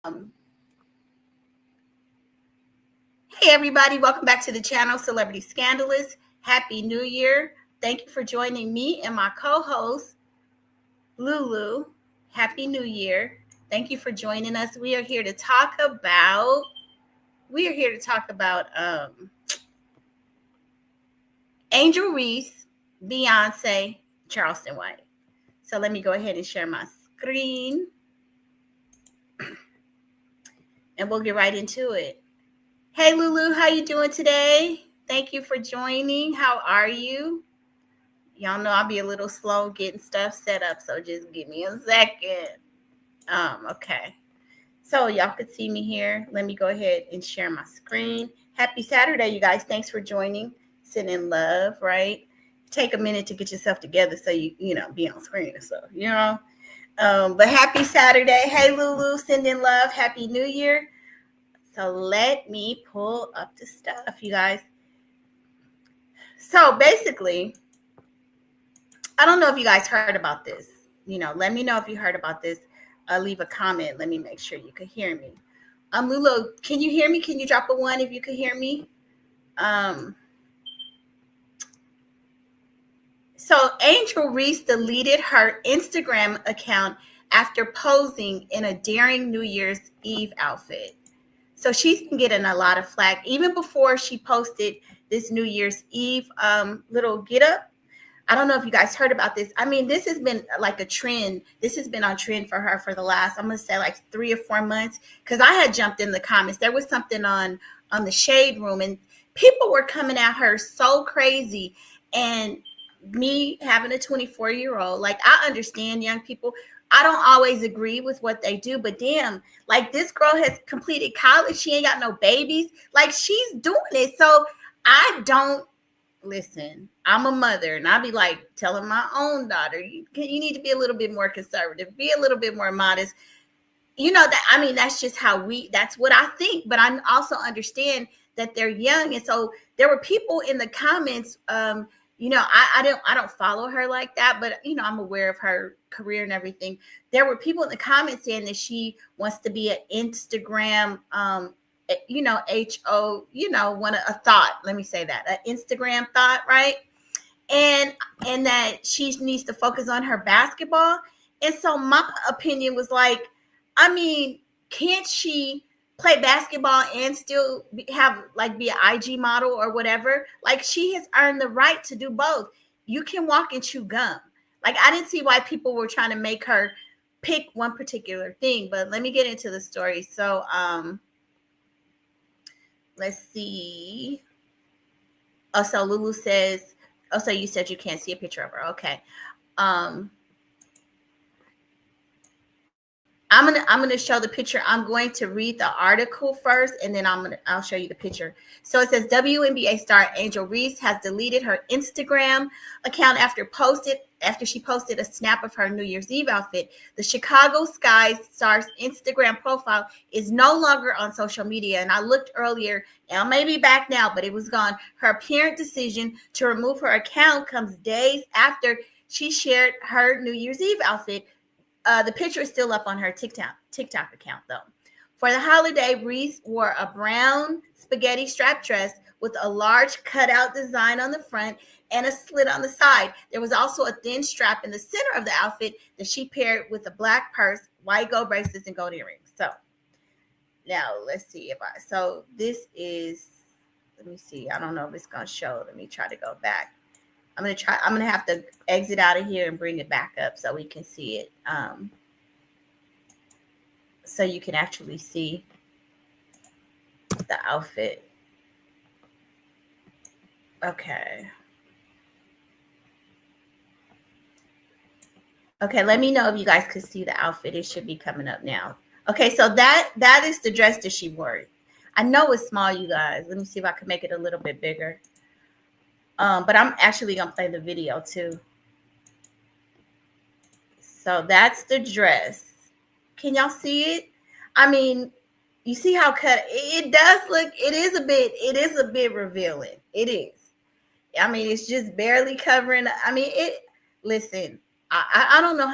Hey everybody, welcome back to the channel, Celebrity Scandalous. Happy New Year. Thank you for joining me and my co-host, Lulu. Happy New Year. Thank you for joining us. We are here to talk about Angel Reese, Beyonce, Charleston White. So let me go ahead and share my screen and we'll get right into it. Hey Lulu, how you doing today? Thank you for joining. How are you? Y'all know I'll be a little slow getting stuff set up, so just give me a second. Okay. So y'all could see me here. Let me go ahead and share my screen. Happy Saturday, you guys. Thanks for joining. Send in love, right? Take a minute to get yourself together so you be on screen and stuff, But happy Saturday. Hey Lulu, send in love. Happy New Year. So let me pull up the stuff, you guys. So basically, I don't know if you guys heard about this. Let me know if you heard about this. Leave a comment. Let me make sure you can hear me. Lulu, can you hear me? Can you drop a 1 if you can hear me? So Angel Reese deleted her Instagram account after posing in a daring New Year's Eve outfit. So she's been getting a lot of flack even before she posted this New Year's Eve little get up. I don't know if you guys heard about this. I mean, this has been like a trend. This has been on trend for her for the last, I'm going to say like 3 or 4 months. Because I had jumped in the comments. There was something on the Shade Room and people were coming at her so crazy. And me having a 24-year-old, like I understand young people. I don't always agree with what they do, but damn, like this girl has completed college. She ain't got no babies. Like she's doing it. So I don't listen. I'm a mother and I'll be like telling my own daughter, you need to be a little bit more conservative, be a little bit more modest. That's just that's what I think. But I also understand that they're young. And so there were people in the comments, I don't follow her like that, but I'm aware of her career and everything. There were people in the comments saying that she wants to be an Instagram, a thought. Let me say that, an Instagram thought, right? And that she needs to focus on her basketball. And so my opinion was like, can't she play basketball and still be an IG model or whatever? Like she has earned the right to do both. You can walk and chew gum. Like I didn't see why people were trying to make her pick one particular thing, but let me get into the story. So let's see. Oh, so Lulu says, oh, so you said you can't see a picture of her. Okay. I'm gonna show the picture. I'm going to read the article first, and then I'll show you the picture. So it says WNBA star Angel Reese has deleted her Instagram account after she posted a snap of her New Year's Eve outfit. The Chicago Sky star's Instagram profile is no longer on social media, and I looked earlier, and maybe back now, but it was gone. Her apparent decision to remove her account comes days after she shared her New Year's Eve outfit. The picture is still up on her TikTok account, though. For the holiday, Reese wore a brown spaghetti strap dress with a large cutout design on the front and a slit on the side. There was also a thin strap in the center of the outfit that she paired with a black purse, white gold bracelets, and gold earrings. So now let's see so this is, let me see. I don't know if it's going to show. Let me try to go back. I'm going to have to exit out of here and bring it back up so we can see it. So you can actually see the outfit. Okay. Okay, let me know if you guys could see the outfit. It should be coming up now. Okay, so that is the dress that she wore. I know it's small, you guys. Let me see if I can make it a little bit bigger. But I'm actually going to play the video too. So that's the dress. Can y'all see it? You see how cut it does look. It is a bit revealing. It is. It's just barely covering. Listen, I don't know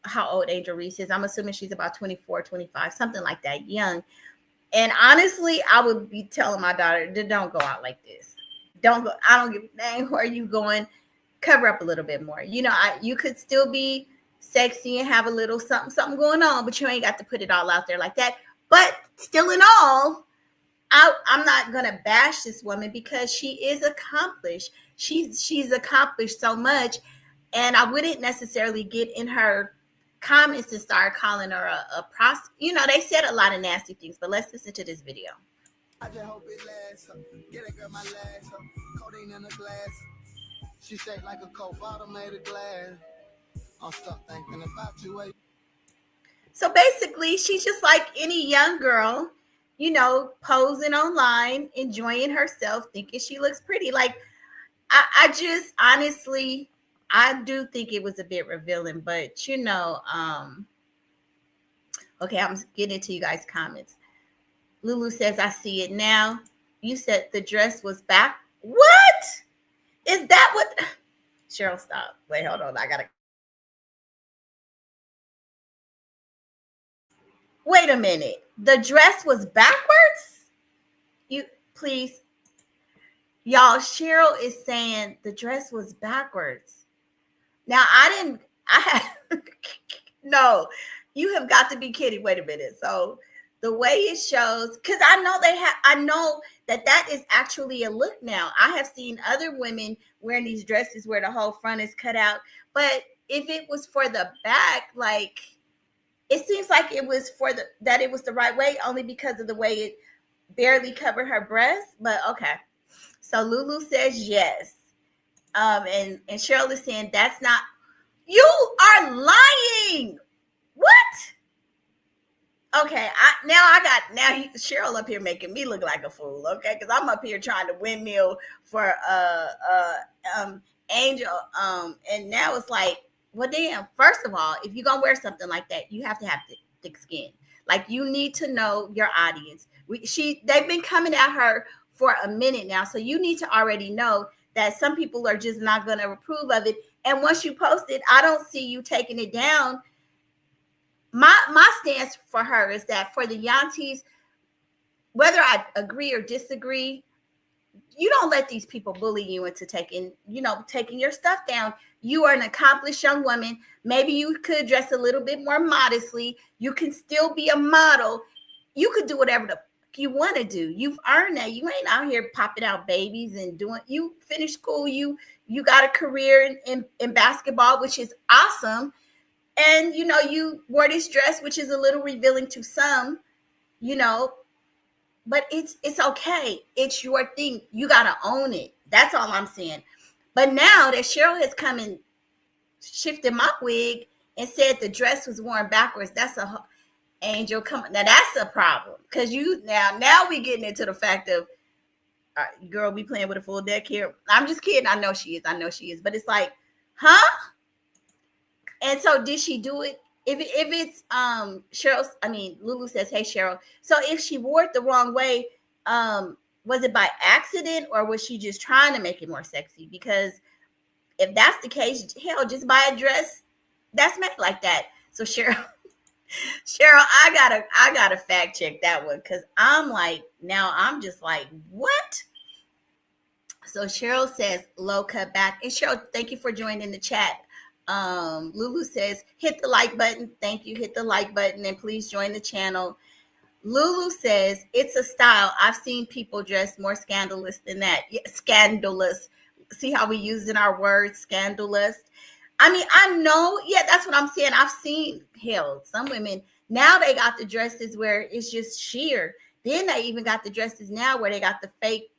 how old Angel Reese is. I'm assuming she's about 24, 25, something like that, young. And honestly, I would be telling my daughter, don't go out like this. Don't go. I don't give a dang where you going. Cover up a little bit more. You could still be sexy and have a little something going on, but you ain't got to put it all out there like that. But still in all, I'm not gonna bash this woman because she is accomplished. She's accomplished so much, and I wouldn't necessarily get in her comments and start calling her a prostitute. They said a lot of nasty things, but let's listen to this video. I just hope it lasts. Get a girl my last. Codeine in a glass. She shaped like a Coke bottle made of glass. I'm stuck thinking about you. So basically, she's just like any young girl, posing online, enjoying herself, thinking she looks pretty. Like, I just honestly, I do think it was a bit revealing, but okay, I'm getting to you guys' comments. Lulu says, I see it now. You said the dress was back. What? Is that what? Cheryl, stop. Wait, hold on. Wait a minute. The dress was backwards? Please. Y'all, Cheryl is saying the dress was backwards. Now, no, you have got to be kidding. Wait a minute. So the way it shows, because I know that is actually a look now. I have seen other women wearing these dresses where the whole front is cut out. But if it was for the back, like, it seems like it was that it was the right way, only because of the way it barely covered her breast. But okay. So Lulu says yes. And Cheryl is saying that's not, you are lying. What? Okay, now Cheryl up here making me look like a fool, okay? Because I'm up here trying to windmill for Angel, and now it's like, well, damn. First of all, if you're gonna wear something like that, you have to have thick skin. Like, you need to know your audience. They've been coming at her for a minute now, so you need to already know that some people are just not gonna approve of it. And once you post it, I don't see you taking it down. My stance for her is that for the Yantis, whether I agree or disagree, you don't let these people bully you into taking your stuff down. You are an accomplished young woman. Maybe you could dress a little bit more modestly. You can still be a model. You could do whatever the you want to do. You've earned that. You ain't out here popping out babies and doing. You finished school. You got a career in basketball, which is awesome. And, you wore this dress, which is a little revealing to some, but it's okay. It's your thing. You got to own it. That's all I'm saying. But now that Cheryl has come and shifted my wig and said the dress was worn backwards, that's Angel. Come on. Now that's a problem. Because now we getting into the fact of, girl, we playing with a full deck here. I'm just kidding. I know she is. But it's like, huh? And so did she do it? If it's Lulu says, hey, Cheryl. So if she wore it the wrong way, was it by accident or was she just trying to make it more sexy? Because if that's the case, hell, just buy a dress that's made like that. So Cheryl, I gotta fact check that one, because I'm just like, what? So Cheryl says low cut back. And Cheryl, thank you for joining the chat. Lulu says, hit the like button. Thank you. Hit the like button and please join the channel. Lulu says, it's a style. I've seen people dress more scandalous than that. Yeah, scandalous. See how we use in our words, scandalous. I mean, I know. Yeah, that's what I'm saying. I've seen, hell, some women, now they got the dresses where it's just sheer. Then they even got the dresses now where they got the fake,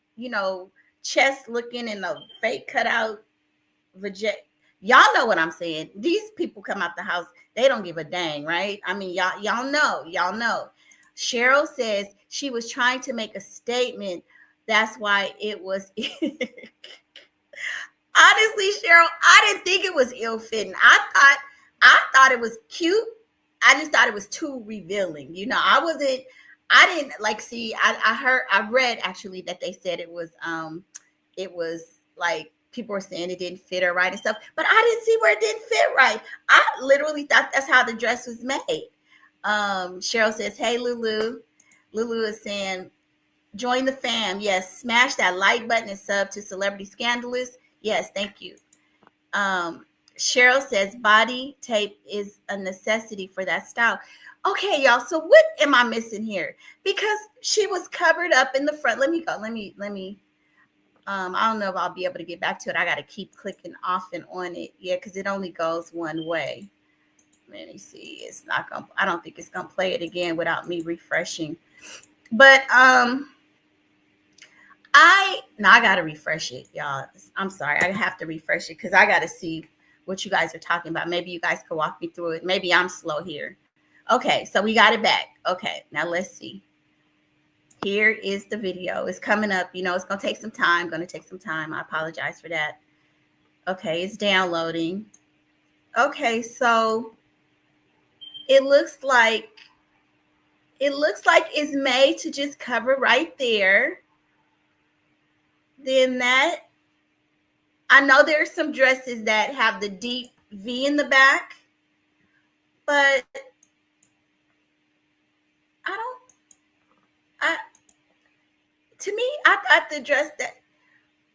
chest looking and the fake cutout vagina. Y'all know what I'm saying. These people come out the house, they don't give a dang, right? I mean, y'all know. Cheryl says she was trying to make a statement. That's why it was. Honestly, Cheryl, I didn't think it was ill-fitting. I thought it was cute. I just thought it was too revealing. I didn't like, see, I read actually that they said it was like people were saying it didn't fit her right and stuff, but I didn't see where it didn't fit right. I literally thought that's how the dress was made. Cheryl says, hey, Lulu. Lulu is saying, join the fam. Yes, smash that like button and sub to Celebrity Scandalous. Yes, thank you. Cheryl says, body tape is a necessity for that style. Okay, y'all. So what am I missing here? Because she was covered up in the front. Let me go. Let me. I don't know if I'll be able to get back to it. I got to keep clicking off and on it. Yeah, because it only goes one way. Let me see. It's not gonna. I don't think it's gonna play it again without me refreshing. But I gotta refresh it, y'all. I'm sorry. I have to refresh it because I gotta see what you guys are talking about. Maybe you guys can walk me through it. Maybe I'm slow here. Okay, so we got it back. Okay, now let's see. Here is the video. It's coming up. You know, it's going to take some time. I apologize for that. Okay, it's downloading. Okay, so it looks like it's made to just cover right there. Then that, I know there's some dresses that have the deep V in the back, but to me, I thought the dress that,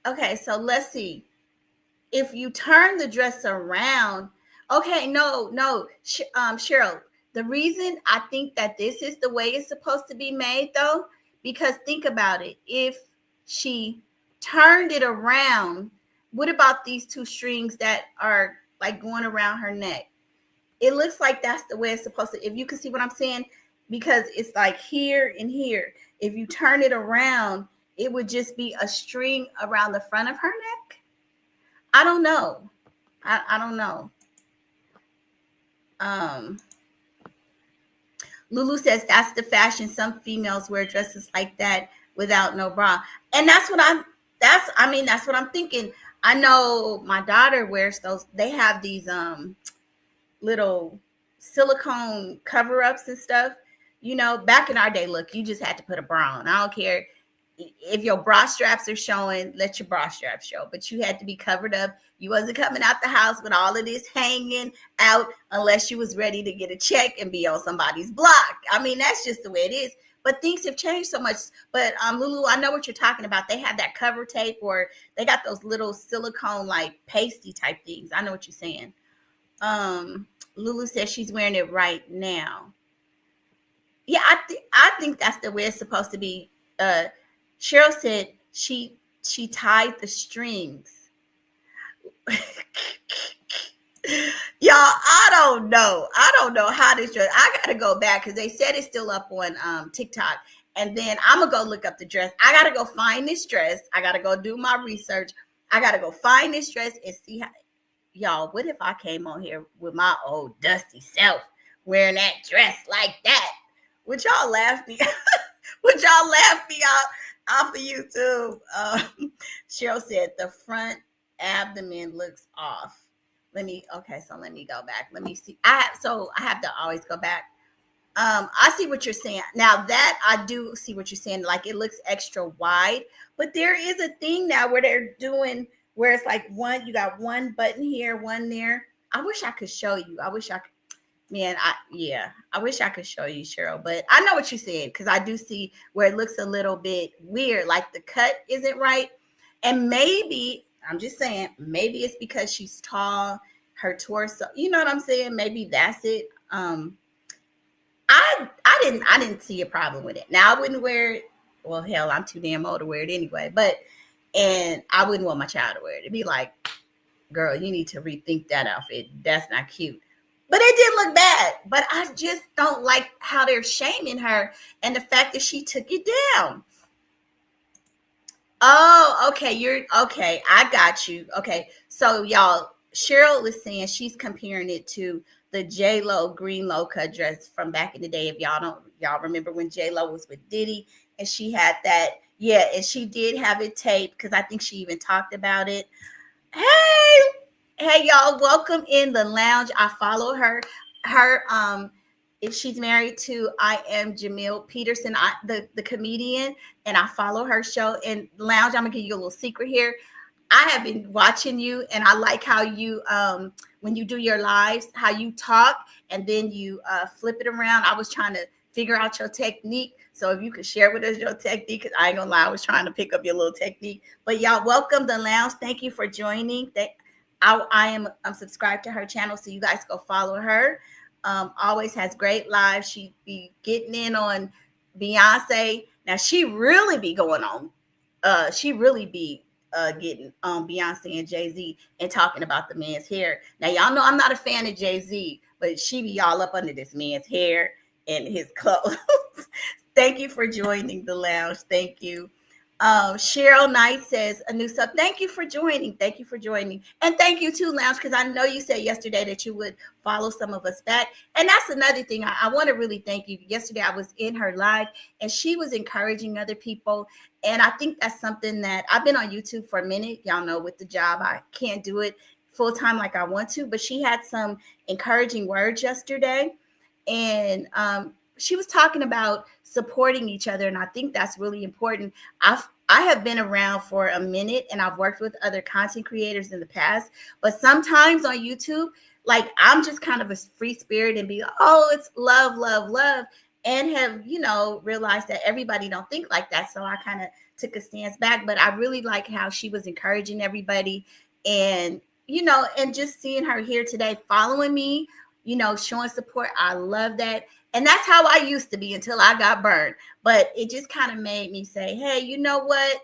okay, so let's see. If you turn the dress around, okay, no, Cheryl, the reason I think that this is the way it's supposed to be made, though, because think about it. If she turned it around, what about these two strings that are like going around her neck? It looks like that's the way it's supposed to. If you can see what I'm saying, because it's like here and here. If you turn it around, it would just be a string around the front of her neck. I don't know. I don't know. Lulu says that's the fashion. Some females wear dresses like that without no bra. And that's what I'm thinking. I know my daughter wears those. They have these little silicone cover-ups and stuff. You know, back in our day, look, you just had to put a bra on. I don't care if your bra straps are showing, let your bra straps show, but you had to be covered up. You wasn't coming out the house with all of this hanging out unless you was ready to get a check and be on somebody's block. I mean, that's just the way it is. But things have changed so much. But Lulu, I know what you're talking about. They have that cover tape, or they got those little silicone like pasty type things. I know what you're saying. Lulu says she's wearing it right now. Yeah, I think that's the way it's supposed to be. Cheryl said she tied the strings. Y'all, I don't know how this dress. I gotta go back because they said it's still up on TikTok, and then I'm gonna go look up the dress. I gotta go find this dress. I gotta go do my research. I gotta go find this dress and see how. Y'all, what if I came on here with my old dusty self wearing that dress like that? Would y'all laugh me? Would y'all laugh me off of YouTube? Cheryl said the front abdomen looks off. Let me go back. Let me see. I have to always go back. I see what you're saying. Now that I do see what you're saying, like it looks extra wide, but there is a thing now where they're doing where it's like you got one button here, one there. I wish I could show you. I wish I could show you, Cheryl, but I know what you're saying because I do see where it looks a little bit weird, like the cut isn't right. And maybe, I'm just saying, maybe it's because she's tall, her torso, you know what I'm saying? Maybe that's it. I didn't see a problem with it. Now I wouldn't wear it. Well, hell, I'm too damn old to wear it anyway, and I wouldn't want my child to wear it. It'd be like, girl, you need to rethink that outfit. That's not cute. But it didn't look bad. But I just don't like how they're shaming her and the fact that she took it down. Oh, okay. Okay. I got you. Okay. So y'all, Cheryl is saying she's comparing it to the J-Lo green low-cut dress from back in the day. If y'all remember when J-Lo was with Diddy and she had that. Yeah, and she did have it taped because I think she even talked about it. Hey, y'all, welcome in the lounge. I follow her. If she's married to I am Jamil Peterson, the comedian, and I follow her show. And lounge, I'm gonna give you a little secret here. I have been watching you, and I like how you, when you do your lives, how you talk and then you flip it around. I was trying to figure out your technique. So if you could share with us your technique, because I ain't gonna lie, I was trying to pick up your little technique. But y'all, welcome the lounge. Thank you for joining. I'm subscribed to her channel, so you guys go follow her. Always has great lives. She be getting in on Beyonce. Now she really be going on. She really be getting Beyonce and Jay-Z and talking about the man's hair. Now y'all know I'm not a fan of Jay-Z, but she be all up under this man's hair and his clothes. Thank you for joining the lounge. Thank you. Cheryl Knight says a new sub. Thank you for joining. Thank you for joining. And thank you too, Lounge, because I know you said yesterday that you would follow some of us back. And that's another thing. I want to really thank you. Yesterday I was in her live and she was encouraging other people. And I think that's something that I've been on YouTube for a minute. Y'all know with the job, I can't do it full time like I want to, but she had some encouraging words yesterday. And she was talking about supporting each other. And I think that's really important. I have been around for a minute and I've worked with other content creators in the past, but sometimes on YouTube, like I'm just kind of a free spirit and be, oh, it's love, love, love. And have, realized that everybody don't think like that. So I kind of took a stance back, but I really like how she was encouraging everybody and, and just seeing her here today, following me, showing support. I love that. And that's how I used to be until I got burned. But it just kind of made me say, hey, you know what,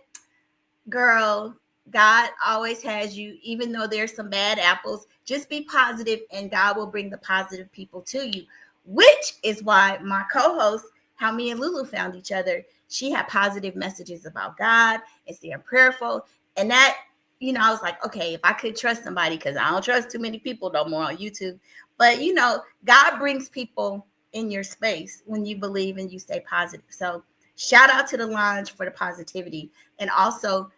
girl, God always has you, even though there's some bad apples, just be positive and God will bring the positive people to you, which is why my co-host, how me and Lulu found each other, she had positive messages about God and staying prayerful. And that, I was like, okay, if I could trust somebody, because I don't trust too many people no more on YouTube. But, God brings people in your space when you believe and you stay positive. So shout out to the lounge for the positivity. And also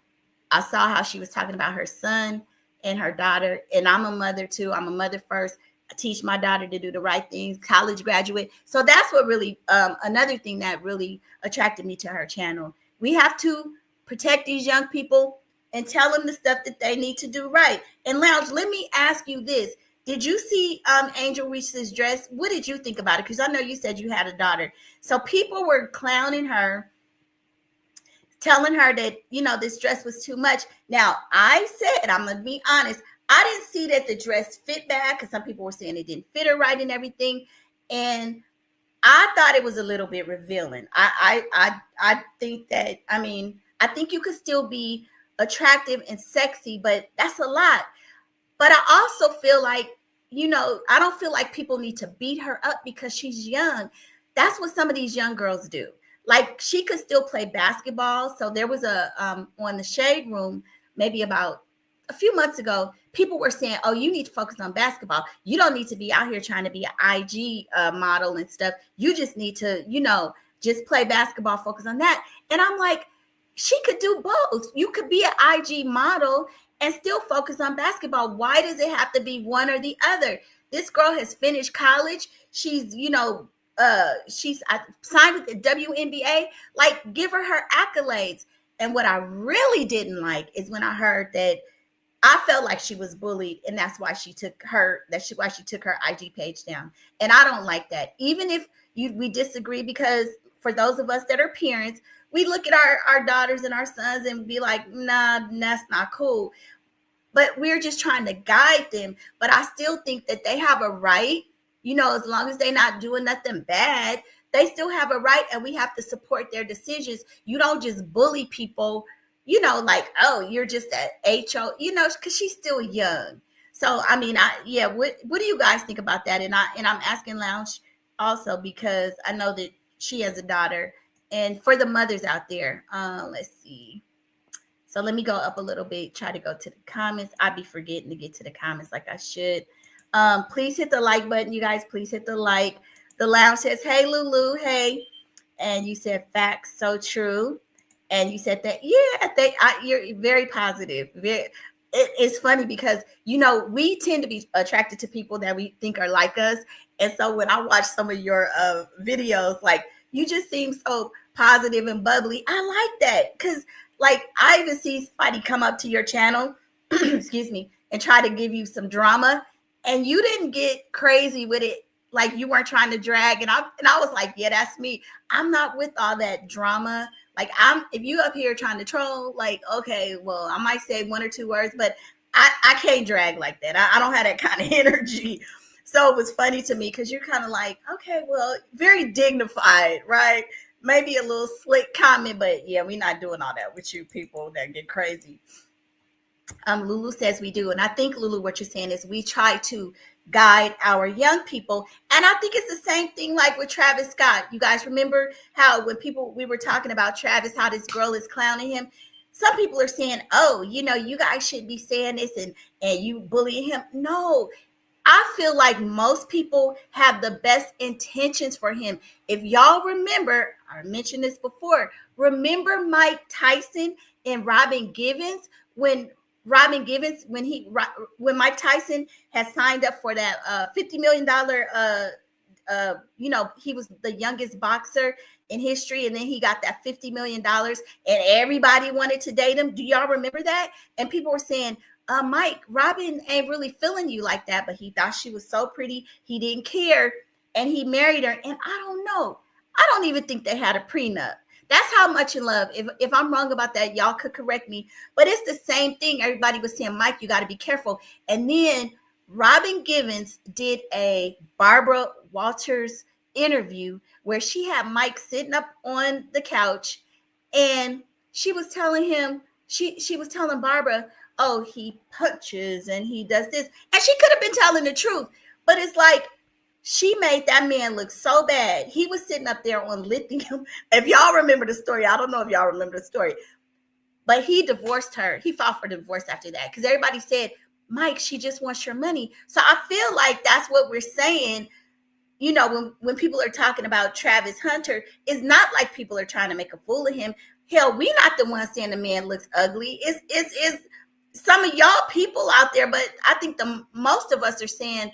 I saw how she was talking about her son and her daughter. And I'm a mother too. I'm a mother first. I teach my daughter to do the right things, college graduate. So that's what really, another thing that really attracted me to her channel. We have to protect these young people and tell them the stuff that they need to do right. And Lounge, let me ask you this. Did you see Angel Reese's dress? What did you think about it? Because I know you said you had a daughter. So people were clowning her, telling her that, this dress was too much. Now, I said, I'm going to be honest, I didn't see that the dress fit bad because some people were saying it didn't fit her right and everything. And I thought it was a little bit revealing. I think that, I think you could still be attractive and sexy, but that's a lot. But I also feel like, I don't feel like people need to beat her up because she's young. That's what some of these young girls do. Like she could still play basketball. So there was on the Shade Room, maybe about a few months ago, people were saying, oh, you need to focus on basketball. You don't need to be out here trying to be an IG model and stuff. You just need to, just play basketball, focus on that. And I'm like, she could do both. You could be an IG model and still focus on basketball. Why does it have to be one or the other? This girl has finished college. She's, she's signed with the WNBA. Like, give her accolades. And what I really didn't like is when I heard that I felt like she was bullied, and that's why she took her IG page down. And I don't like that. Even if we disagree, because for those of us that are parents, we look at our daughters and our sons and be like, nah, that's not cool. But we're just trying to guide them. But I still think that they have a right, as long as they're not doing nothing bad, they still have a right, and we have to support their decisions. You don't just bully people, like, oh, you're just an HO, because she's still young. So, what do you guys think about that? And I'm asking Lounge also because I know that she has a daughter. And for the mothers out there, let's see. So let me go up a little bit, try to go to the comments. I'd be forgetting to get to the comments like I should. Please hit the like button, you guys. Please hit the like. The lounge says, hey, Lulu, hey. And you said, facts, so true. And you said that, you're very positive. It's funny because, we tend to be attracted to people that we think are like us. And so when I watch some of your videos, like, you just seem so positive and bubbly. I like that because, like, I even see somebody come up to your channel excuse me, and try to give you some drama, and you didn't get crazy with it, like you weren't trying to drag. And I was like, yeah, that's me. I'm not with all that drama. Like, if you up here trying to troll, like, okay, well, I might say one or two words, but I can't drag like that. I don't have that kind of energy. So it was funny to me because you're kind of like, okay, well, very dignified, right? Maybe a little slick comment, but yeah, we're not doing all that with you people that get crazy. Lulu says we do. And I think, Lulu, what you're saying is we try to guide our young people. And I think it's the same thing like with Travis Scott. You guys remember how when we were talking about Travis, how this girl is clowning him? Some people are saying, oh, you guys shouldn't be saying this and you bullying him. No, I feel like most people have the best intentions for him. If y'all remember, I mentioned this before, remember Mike Tyson and Robin Givens when when Mike Tyson had signed up for that $50 million he was the youngest boxer in history, and then he got that $50 million and everybody wanted to date him. Do y'all remember that? And people were saying, Mike, Robin ain't really feeling you like that, but he thought she was so pretty, he didn't care, and he married her. And I don't know. I don't even think they had a prenup. That's how much in love. If I'm wrong about that, y'all could correct me. But it's the same thing. Everybody was saying, Mike, you got to be careful. And then Robin Givens did a Barbara Walters interview where she had Mike sitting up on the couch, and she was telling him, she was telling Barbara, oh, he punches and he does this. And she could have been telling the truth. But it's like, she made that man look so bad. He was sitting up there on lithium. If y'all remember the story, I don't know if y'all remember the story, but he divorced her. He filed for divorce after that because everybody said, Mike, she just wants your money. So I feel like that's what we're saying. When people are talking about Travis Hunter, it's not like people are trying to make a fool of him. Hell, we not the ones saying the man looks ugly. It's some of y'all people out there, but I think most of us are saying,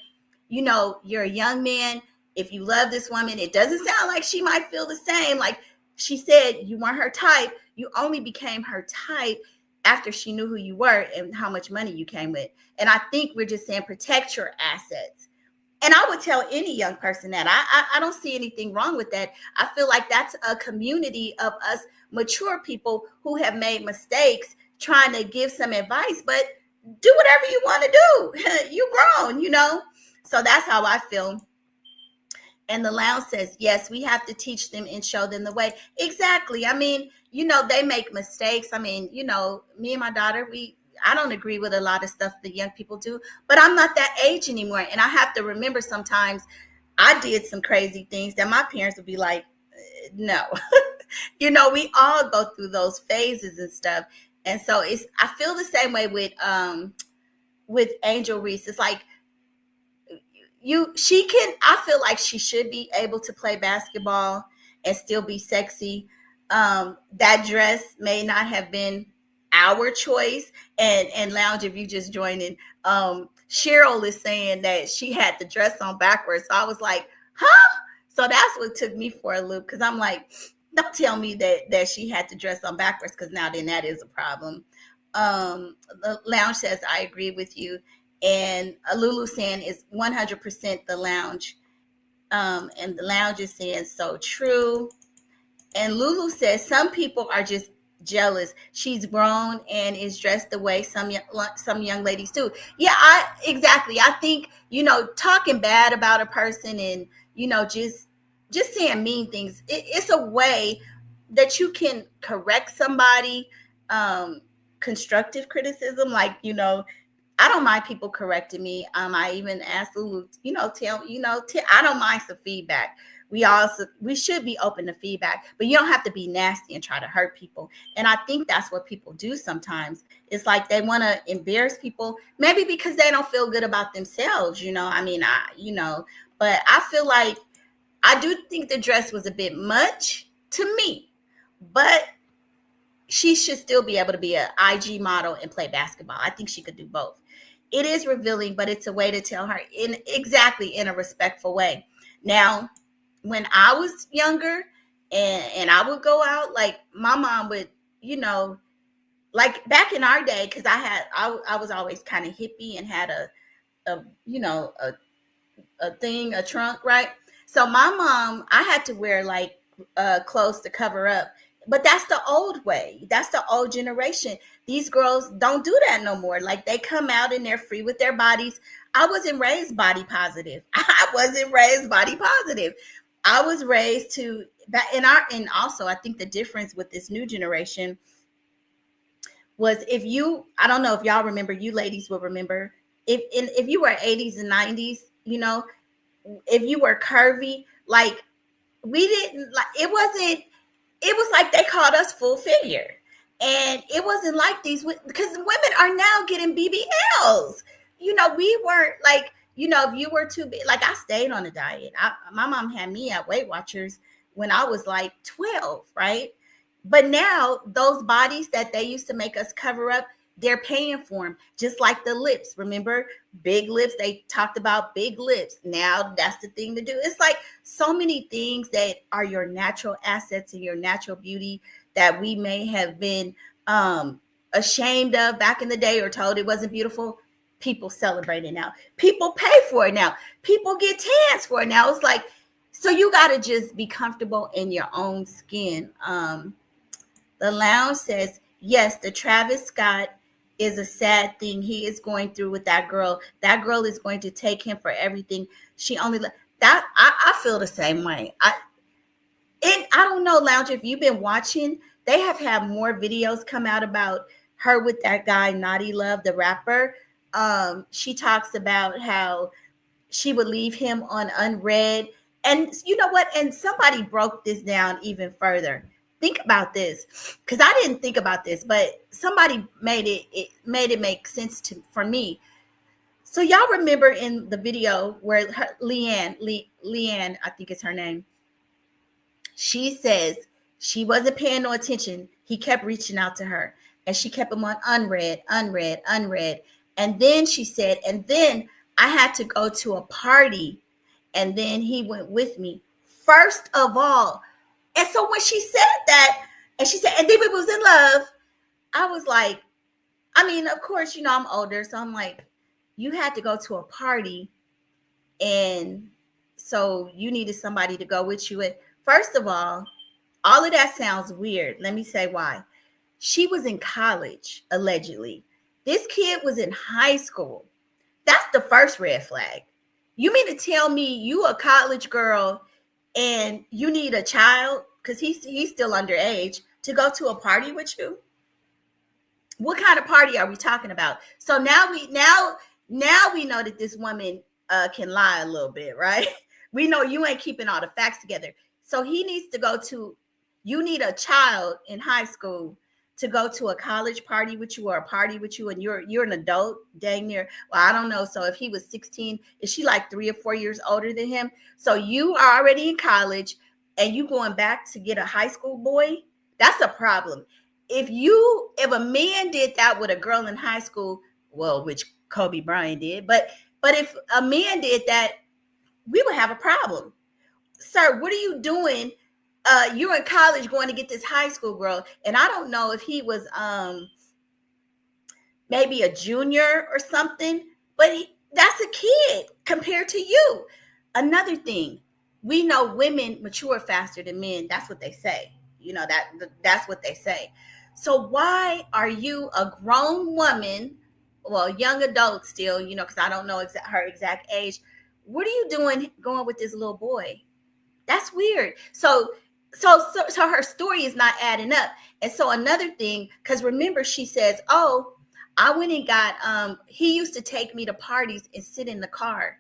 you're a young man. If you love this woman, it doesn't sound like she might feel the same. Like she said, you weren't her type. You only became her type after she knew who you were and how much money you came with. And I think we're just saying protect your assets. And I would tell any young person that. I don't see anything wrong with that. I feel like that's a community of us mature people who have made mistakes trying to give some advice, but do whatever you want to do. You grown, So that's how I feel. And the lounge says, yes, we have to teach them and show them the way. Exactly. I mean, they make mistakes. I mean, me and my daughter, I don't agree with a lot of stuff the young people do, but I'm not that age anymore. And I have to remember sometimes I did some crazy things that my parents would be like, no. We all go through those phases and stuff. And so I feel the same way with Angel Reese. It's like I feel like she should be able to play basketball and still be sexy. That dress may not have been our choice. And Lounge, if you just joined in, Cheryl is saying that she had the dress on backwards. So I was like, huh? So that's what took me for a loop, because I'm like, don't tell me that she had to dress on backwards, because now then that is a problem. The Lounge says, I agree with you. And Lulu saying is 100% the Lounge. And the Lounge is saying so true. And Lulu says some people are just jealous. She's grown and is dressed the way some young ladies do. Yeah, exactly. I think, talking bad about a person and, just saying mean things, it's a way that you can correct somebody. Constructive criticism, like, I don't mind people correcting me. I even asked Lulu, I don't mind some feedback. We should be open to feedback, but you don't have to be nasty and try to hurt people. And I think that's what people do sometimes. It's like they want to embarrass people, maybe because they don't feel good about themselves. But I feel like I do think the dress was a bit much to me, but she should still be able to be an IG model and play basketball. I think she could do both. It is revealing, but it's a way to tell her in a respectful way. Now, when I was younger and I would go out, like my mom would, like back in our day, because I was always kind of hippie and had a you know a trunk, right? So my mom, I had to wear like clothes to cover up. But that's the old way. That's the old generation. These girls don't do that no more. Like they come out and they're free with their bodies. I wasn't raised body positive. I wasn't raised body positive. I was raised to that in our and also I think the difference with this new generation was if you I don't know if y'all remember, you ladies will remember, if you were 80s and 90s, if you were curvy, like we didn't like it was like they called us full figure. And it wasn't like these because women are now getting BBLs. We weren't like, if you were too big, like I stayed on a diet. My mom had me at Weight Watchers when I was like 12, right? But now those bodies that they used to make us cover up, they're paying for them. Just like the lips. Remember, big lips? They talked about big lips. Now that's the thing to do. It's like so many things that are your natural assets and your natural beauty that we may have been ashamed of back in the day or told it wasn't beautiful. People celebrate it now. People pay for it now. People get tans for it now. It's like, so you got to just be comfortable in your own skin. The lounge says, yes, the Travis Scott is a sad thing he is going through with that girl. That girl is going to take him for everything. She only that I feel the same way. I don't know, Lounge, if you've been watching, they have had more videos come out about her with that guy, Naughty Love, the rapper. She talks about how she would leave him on unread. And you know what? And somebody broke this down even further. Think about this, because I didn't think about this, but somebody made it make sense for me. So y'all remember in the video where Leanne, I think it's her name, she says she wasn't paying no attention. He kept reaching out to her and she kept him on unread, unread, unread. And then she said, and then I had to go to a party and then he went with me. First of all, and so when she said that, and she said, and then we was in love, I was like, I mean, of course, I'm older, so I'm like, you had to go to a party, and so you needed somebody to go with you. And first of all of that sounds weird. Let me say why. She was in college, allegedly. This kid was in high school. That's the first red flag. You mean to tell me you a college girl and you need a child, because he's still underage, to go to a party with you? What kind of party are we talking about? So now we know that this woman can lie a little bit, right? We know you ain't keeping all the facts together. So he needs to go to, you need a child in high school to go to a college party with you or a party with you, and you're an adult, dang near. Well, I don't know. So if he was 16, is she like 3 or 4 years older than him? So you are already in college and you going back to get a high school boy? That's a problem. If a man did that with a girl in high school, well, which Kobe Bryant did, but if a man did that, we would have a problem. Sir, what are you doing? You're in college going to get this high school girl. And I don't know if he was maybe a junior or something, but that's a kid compared to you. Another thing, we know women mature faster than men. That's what they say. That's what they say. So why are you a grown woman, well, young adult still, because I don't know her exact age. What are you doing going with this little boy? That's weird. So her story is not adding up. And so another thing, because remember, she says, oh, I went and got, he used to take me to parties and sit in the car.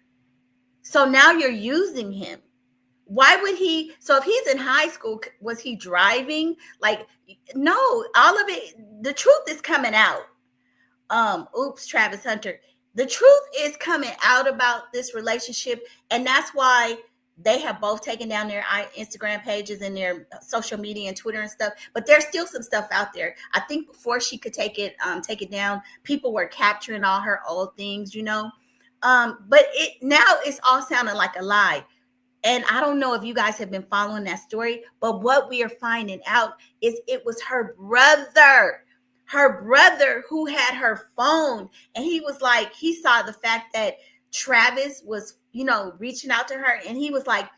So now you're using him. Why would he? So if he's in high school, was he driving? Like, no, all of it, the truth is coming out. Oops, Travis Hunter. The truth is coming out about this relationship. And that's why they have both taken down their Instagram pages and their social media and Twitter and stuff. But there's still some stuff out there. I think before she could take it down, people were capturing all her old things, But now it's all sounding like a lie. And I don't know if you guys have been following that story, but what we are finding out is it was her brother. her brother who had her phone, and he was like, he saw the fact that Travis was, reaching out to her, and he was like,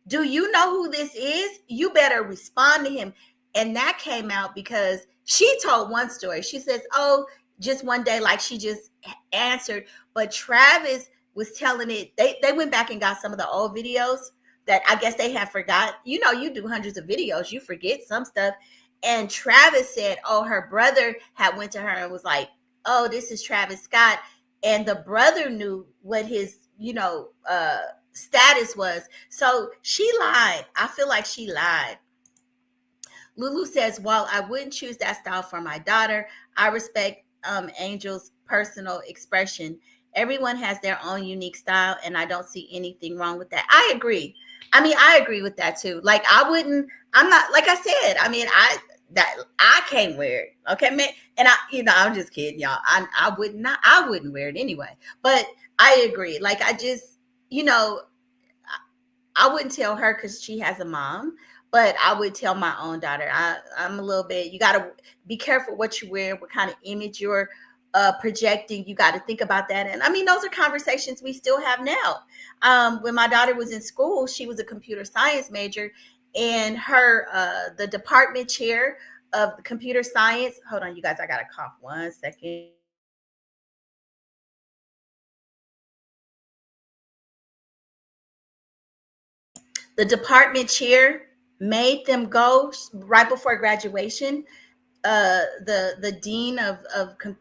do you know who this is? You better respond to him. And that came out because she told one story. She says, oh, just one day, like she just answered. But Travis was telling it. They went back and got some of the old videos that I guess they had forgot. You do hundreds of videos, you forget some stuff. And Travis said, oh, her brother had went to her and was like, oh, this is Travis Scott. And the brother knew what his, status was. So she lied. I feel like she lied. Lulu says, while I wouldn't choose that style for my daughter, I respect Angel's personal expression. Everyone has their own unique style, and I don't see anything wrong with that. I agree. I agree with that too. Like I'm not, like I said, I can't wear it. Okay, man. And I'm just kidding, y'all. I wouldn't wear it anyway. But I agree. Like I wouldn't tell her because she has a mom, but I would tell my own daughter. I'm a little bit, you got to be careful what you wear, what kind of image you're projecting. You got to think about that. And those are conversations we still have now. When my daughter was in school, she was a computer science major, and the department chair of computer science, hold on, you guys, I got to cough 1 second. The department chair made them go right before graduation. The dean of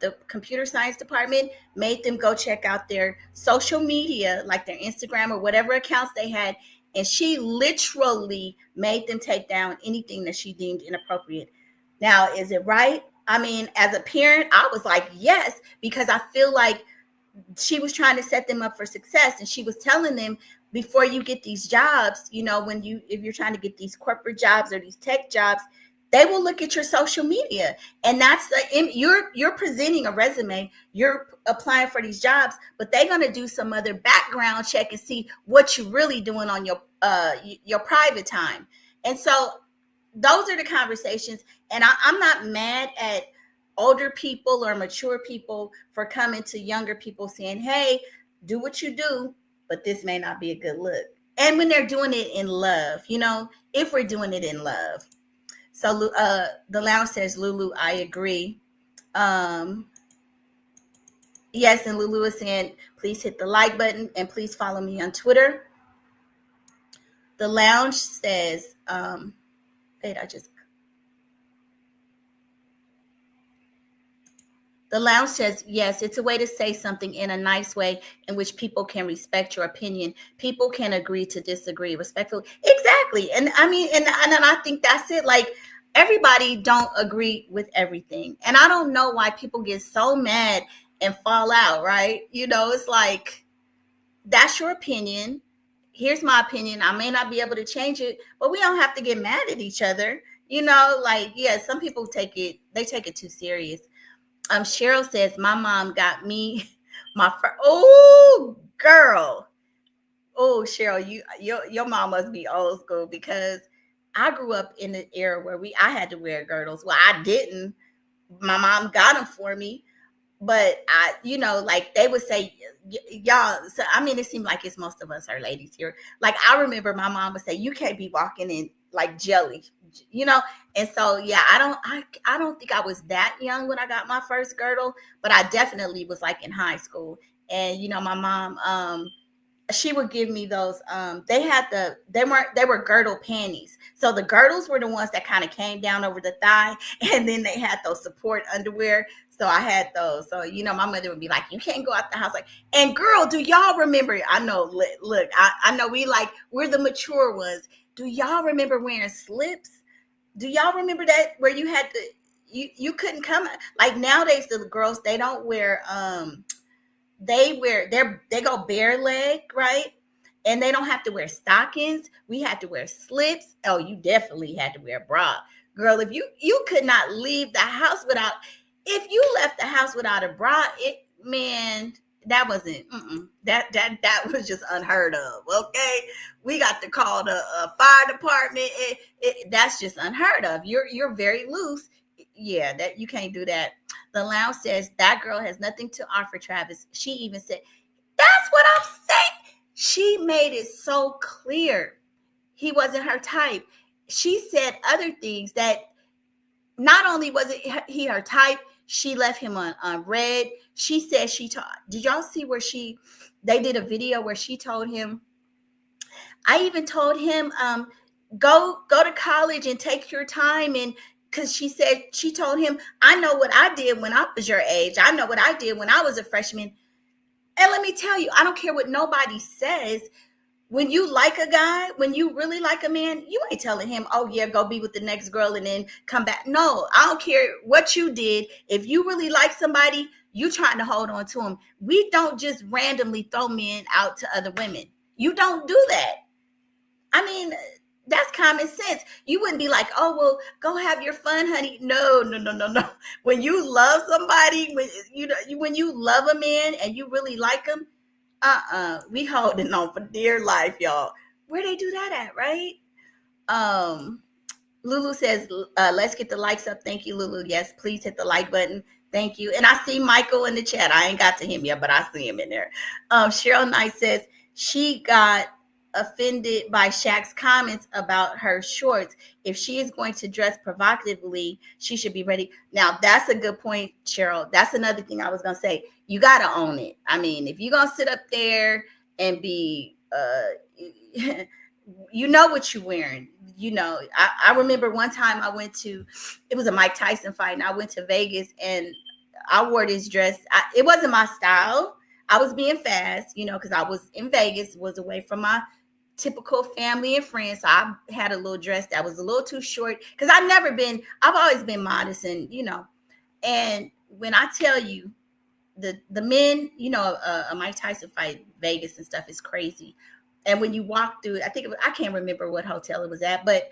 the computer science department made them go check out their social media, like their Instagram or whatever accounts they had. And she literally made them take down anything that she deemed inappropriate. Now, is it right? As a parent, I was like, yes, because I feel like she was trying to set them up for success. And she was telling them, before you get these jobs, if you're trying to get these corporate jobs or these tech jobs, they will look at your social media. And that's you're presenting a resume, you're applying for these jobs, but they're going to do some other background check and see what you're really doing on your private time. And so those are the conversations. And I'm not mad at older people or mature people for coming to younger people saying, hey, do what you do, but this may not be a good look. And when they're doing it in love, if we're doing it in love. So the lounge says, Lulu, I agree. Yes, and Lulu is saying, please hit the like button and please follow me on Twitter. The lounge says, The lounge says, yes, it's a way to say something in a nice way in which people can respect your opinion. People can agree to disagree respectfully. Exactly. And I think that's it. Like, everybody don't agree with everything. And I don't know why people get so mad and fall out, right? It's like, that's your opinion. Here's my opinion. I may not be able to change it, but we don't have to get mad at each other. Some people take it too serious. Cheryl says, my mom got me my first. Oh, girl. Oh, Cheryl, your mom must be old school, because I grew up in an era where I had to wear girdles. Well, I didn't. My mom got them for me, but like they would say, y'all. So it seemed like it's most of us are ladies here. Like, I remember my mom would say, you can't be walking in like jelly, and so I don't think I was that young when I got my first girdle, but I definitely was like in high school. And my mom, she would give me those. They were girdle panties. So the girdles were the ones that kind of came down over the thigh, and then they had those support underwear. So I had those. So my mother would be like, you can't go out the house. Like, and girl, do y'all remember? I know. Look, I know we're the mature ones. Do y'all remember wearing slips? Do y'all remember that, where you had to, you couldn't come, like nowadays the girls, they don't wear, they go bare leg, right? And they don't have to wear stockings. We had to wear slips. Oh, you definitely had to wear a bra. Girl, if you could not leave the house without, if you left the house without a bra, that wasn't, that was just unheard of. Okay, we got to call the fire department. That's just unheard of. You're very loose. yeah, that you can't do that. The lounge says that girl has nothing to offer Travis. She even said, that's what I'm saying. She made it so clear he wasn't her type. She said other things that not only was it he her type, she left him on red. She said she taught. Did y'all see where they did a video where she told him, I even told him, go to college and take your time, and because she told him, I know what I did when I was your age. I know what I did when I was a freshman. And let me tell you, I don't care what nobody says. When you like a guy, when you really like a man, you ain't telling him, oh yeah, go be with the next girl and then come back. No, I don't care what you did. If you really like somebody, you trying to hold on to him. We don't just randomly throw men out to other women. You don't do that. I mean, that's common sense. You wouldn't be like, oh, well, go have your fun, honey. No. When you love somebody, when you love a man and you really like him, we holding on for dear life, y'all. Where they do that at, right? Lulu says, let's get the likes up. Thank you, Lulu. Yes, please hit the like button. Thank you. And I see Michael in the chat. I ain't got to him yet, but I see him in there. Cheryl Knight says she got offended by Shaq's comments about her shorts. If she is going to dress provocatively, she should be ready. Now, that's a good point, Cheryl. That's another thing I was going to say. You got to own it. I mean, if you're going to sit up there and be, you know what you're wearing. You know, I remember one time it was a Mike Tyson fight, and I went to Vegas and I wore this dress. It wasn't my style. I was being fast, because I was in Vegas, was away from my typical family and friends. So I had a little dress that was a little too short because I've always been modest and, and when I tell you the men, a Mike Tyson fight, Vegas and stuff is crazy. And when you walk through, I can't remember what hotel it was at, but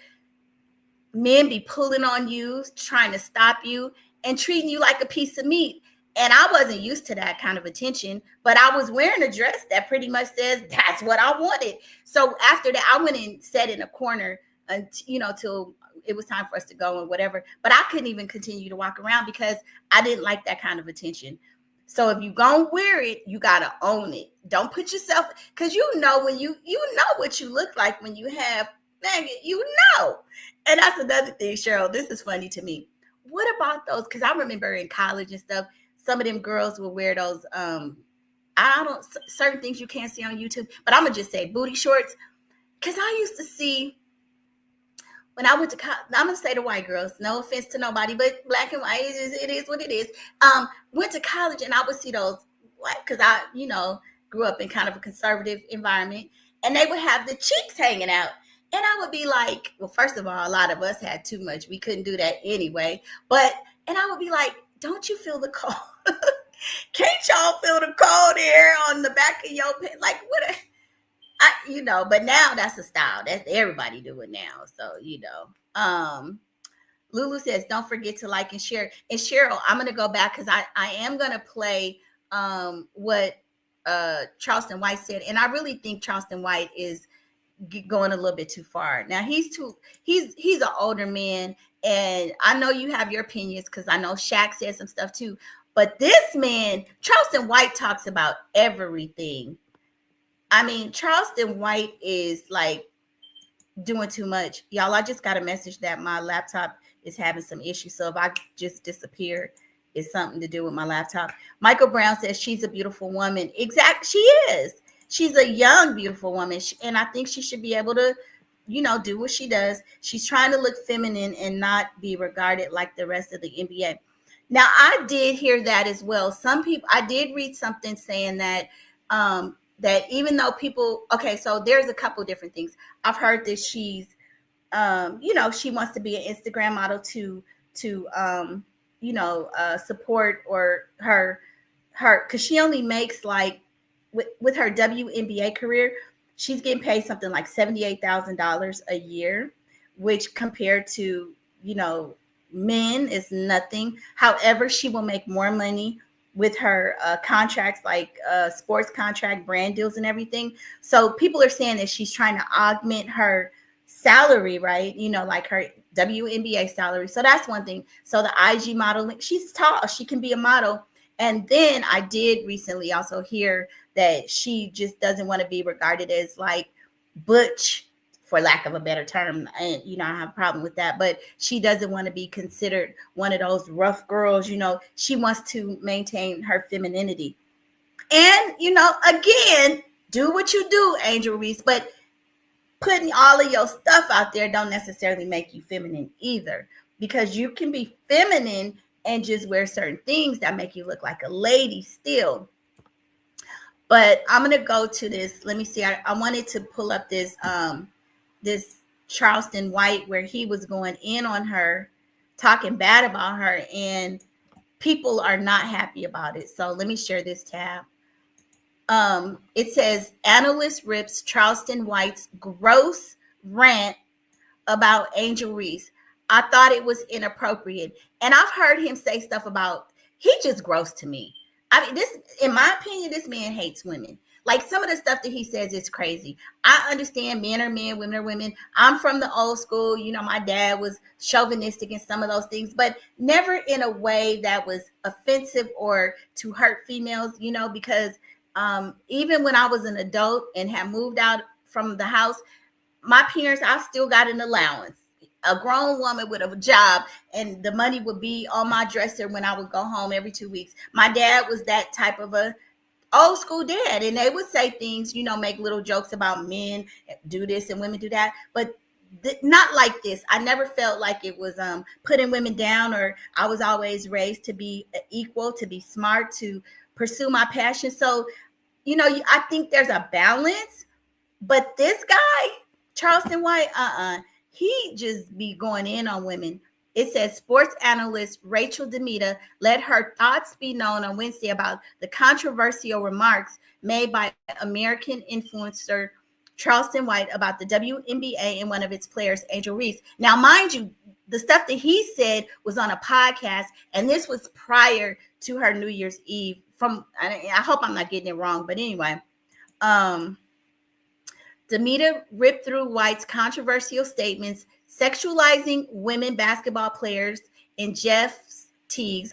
men be pulling on you, trying to stop you and treating you like a piece of meat. And I wasn't used to that kind of attention, but I was wearing a dress that pretty much says that's what I wanted. So after that, I went and sat in a corner, till it was time for us to go and whatever. But I couldn't even continue to walk around because I didn't like that kind of attention. So if you gonna wear it, you gotta own it. Don't put yourself, because when you know what you look like when you have, And that's another thing, Cheryl. This is funny to me. What about those? Because I remember in college and stuff, some of them girls will wear those, certain things you can't see on YouTube, but I'm going to just say booty shorts. Because I used to see, when I went to college, I'm going to say the white girls, no offense to nobody, but black and white, it is what it is. Went to college and I would see those, because I, grew up in kind of a conservative environment, and they would have the cheeks hanging out. And I would be like, well, first of all, a lot of us had too much. We couldn't do that anyway. And I would be like, don't you feel the cold? Can't y'all feel the cold air on the back of your pants? Like, but now that's a style. That's everybody do it now. So, Lulu says, don't forget to like and share. And Cheryl, I'm going to go back because I am going to play what Charleston White said. And I really think Charleston White is going a little bit too far. Now he's an older man, and I know you have your opinions because I know Shaq said some stuff too. But this man, Charleston White, talks about everything. I mean, Charleston White is like doing too much. Y'all, I just got a message that my laptop is having some issues. So if I just disappear, it's something to do with my laptop. Michael Brown says she's a beautiful woman. Exactly, she is. She's a young, beautiful woman. And I think she should be able to, do what she does. She's trying to look feminine and not be regarded like the rest of the NBA. Now, I did hear that as well. Some people, I did read something saying that, that even though people, okay, so there's a couple different things. I've heard that she's, she wants to be an Instagram model to support or her, because she only makes like, with her WNBA career, she's getting paid something like $78,000 a year, which compared to, men is nothing. However, she will make more money with her contracts, like sports contract, brand deals and everything. So people are saying that she's trying to augment her salary, right? Like WNBA salary. So that's one thing. So the IG modeling, she's tall, she can be a model. And then I did recently also hear that she just doesn't want to be regarded as like butch, for lack of a better term. And, I have a problem with that. But she doesn't want to be considered one of those rough girls. She wants to maintain her femininity. And, again, do what you do, Angel Reese. But putting all of your stuff out there don't necessarily make you feminine either, because you can be feminine and just wear certain things that make you look like a lady still. But I'm gonna go to this. Let me see. I wanted to pull up this this Charleston White where he was going in on her, talking bad about her, and people are not happy about it. So let me share this tab. It says analyst rips Charleston White's gross rant about Angel Reese. I thought it was inappropriate. And I've heard him say stuff about, he just gross to me. I mean, this, in my opinion, this man hates women. Like, some of the stuff that he says is crazy. I understand men are men, women are women. I'm from the old school. My dad was chauvinistic in some of those things, but never in a way that was offensive or to hurt females, because even when I was an adult and had moved out from the house, my parents, I still got an allowance. A grown woman with a job, and the money would be on my dresser when I would go home every 2 weeks. My dad was that type of a old school dad, and they would say things, make little jokes about men do this and women do that, but not like this. I never felt like it was putting women down, or I was always raised to be equal, to be smart, to pursue my passion. So, I think there's a balance, but this guy, Charleston White, he just be going in on women. It says sports analyst Rachel Demita let her thoughts be known on Wednesday about the controversial remarks made by American influencer Charleston White about the WNBA and one of its players, Angel Reese. Now, mind you, the stuff that he said was on a podcast, and this was prior to her New Year's Eve. I hope I'm not getting it wrong, but anyway, Demita ripped through White's controversial statements, sexualizing women basketball players in Jeff Teague's,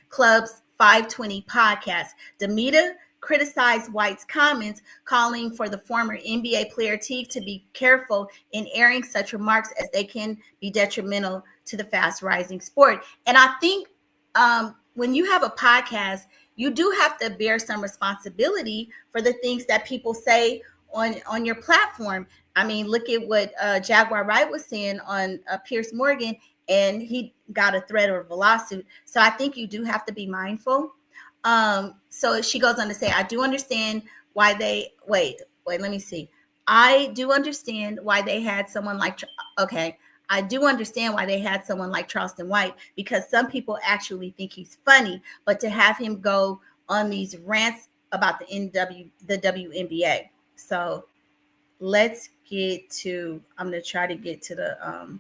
Club's 520 podcast. Demita criticized White's comments, calling for the former NBA player Teague to be careful in airing such remarks, as they can be detrimental to the fast-rising sport. And I think when you have a podcast, you do have to bear some responsibility for the things that people say on your platform. I mean, look at what Jaguar Wright was saying on Pierce Morgan, and he got a threat of a lawsuit. So I think you do have to be mindful. So she goes on to say, I do understand why they let me see. I do understand why they had someone like, I do understand why they had someone like Charleston White, because some people actually think he's funny, but to have him go on these rants about the WNBA. So let's get to, I'm going to try to get to the,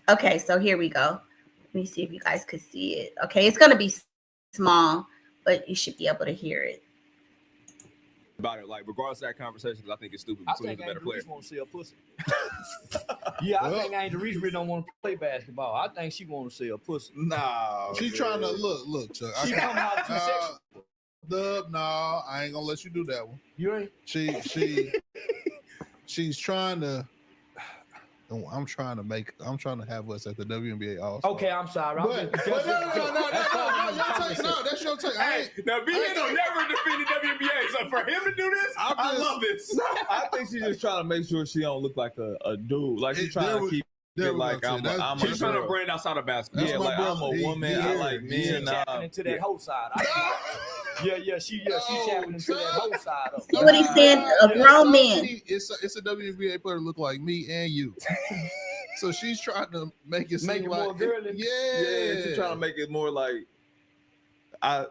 okay, so here we go. Let me see if you guys could see it. Okay, it's going to be small, but you should be able to hear it. About it, like, regardless of that conversation, because I think it's stupid. I think Angel Reese want to sell pussy. I think Angel Reese really don't want to play basketball. I think she want to sell pussy. No, she's trying to look, Chuck. She come out too sexual. Dub, no, I ain't gonna let you do that one. You ain't. She's trying to. I'm trying to have us at the WNBA also. Okay, I'm sorry. No, that's your take. Now, BN don't never defend the WNBA, so for him to do this, I love this. I think she's just trying to make sure she don't look like a dude. Like, she's trying to keep it like she's trying to brand outside of basketball. Yeah, like, I'm a woman. I like men. She's tapping into that whole side. She tapping into that whole side of it. What he's saying, a grown man. It's a WNBA player look like me and you. So she's trying to make it seem like more girly. Yeah, she's trying to make it more like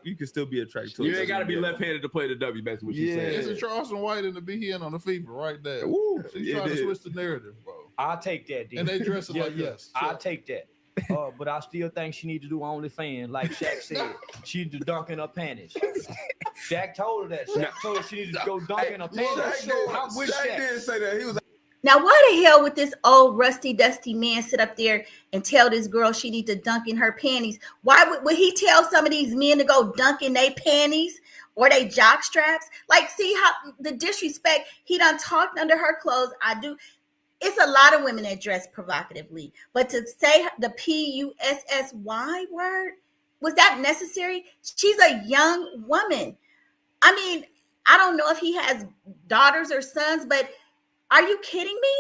you can still be attracted to. You ain't got to be left-handed to play the W. Basically, what she's saying. It's a Charleston White and the BN on the FIFA right there. Woo, she's trying to switch the narrative, bro. I'll take that, dude. And they dress it like this. I'll take that. But I still think she need to do OnlyFans, like Shaq said. She need to dunk in her panties. Shaq told her that. Shaq told her she needed to go dunk in her panties. Shaq did say that. He was. Now, why the hell would this old rusty dusty man sit up there and tell this girl she need to dunk in her panties? Why would he tell some of these men to go dunk in their panties or they jock straps? Like, see how the disrespect, he done talked under her clothes. I do. It's a lot of women that dress provocatively, but to say the Pussy word, was that necessary? She's a young woman. I mean, I don't know if he has daughters or sons, but are you kidding me?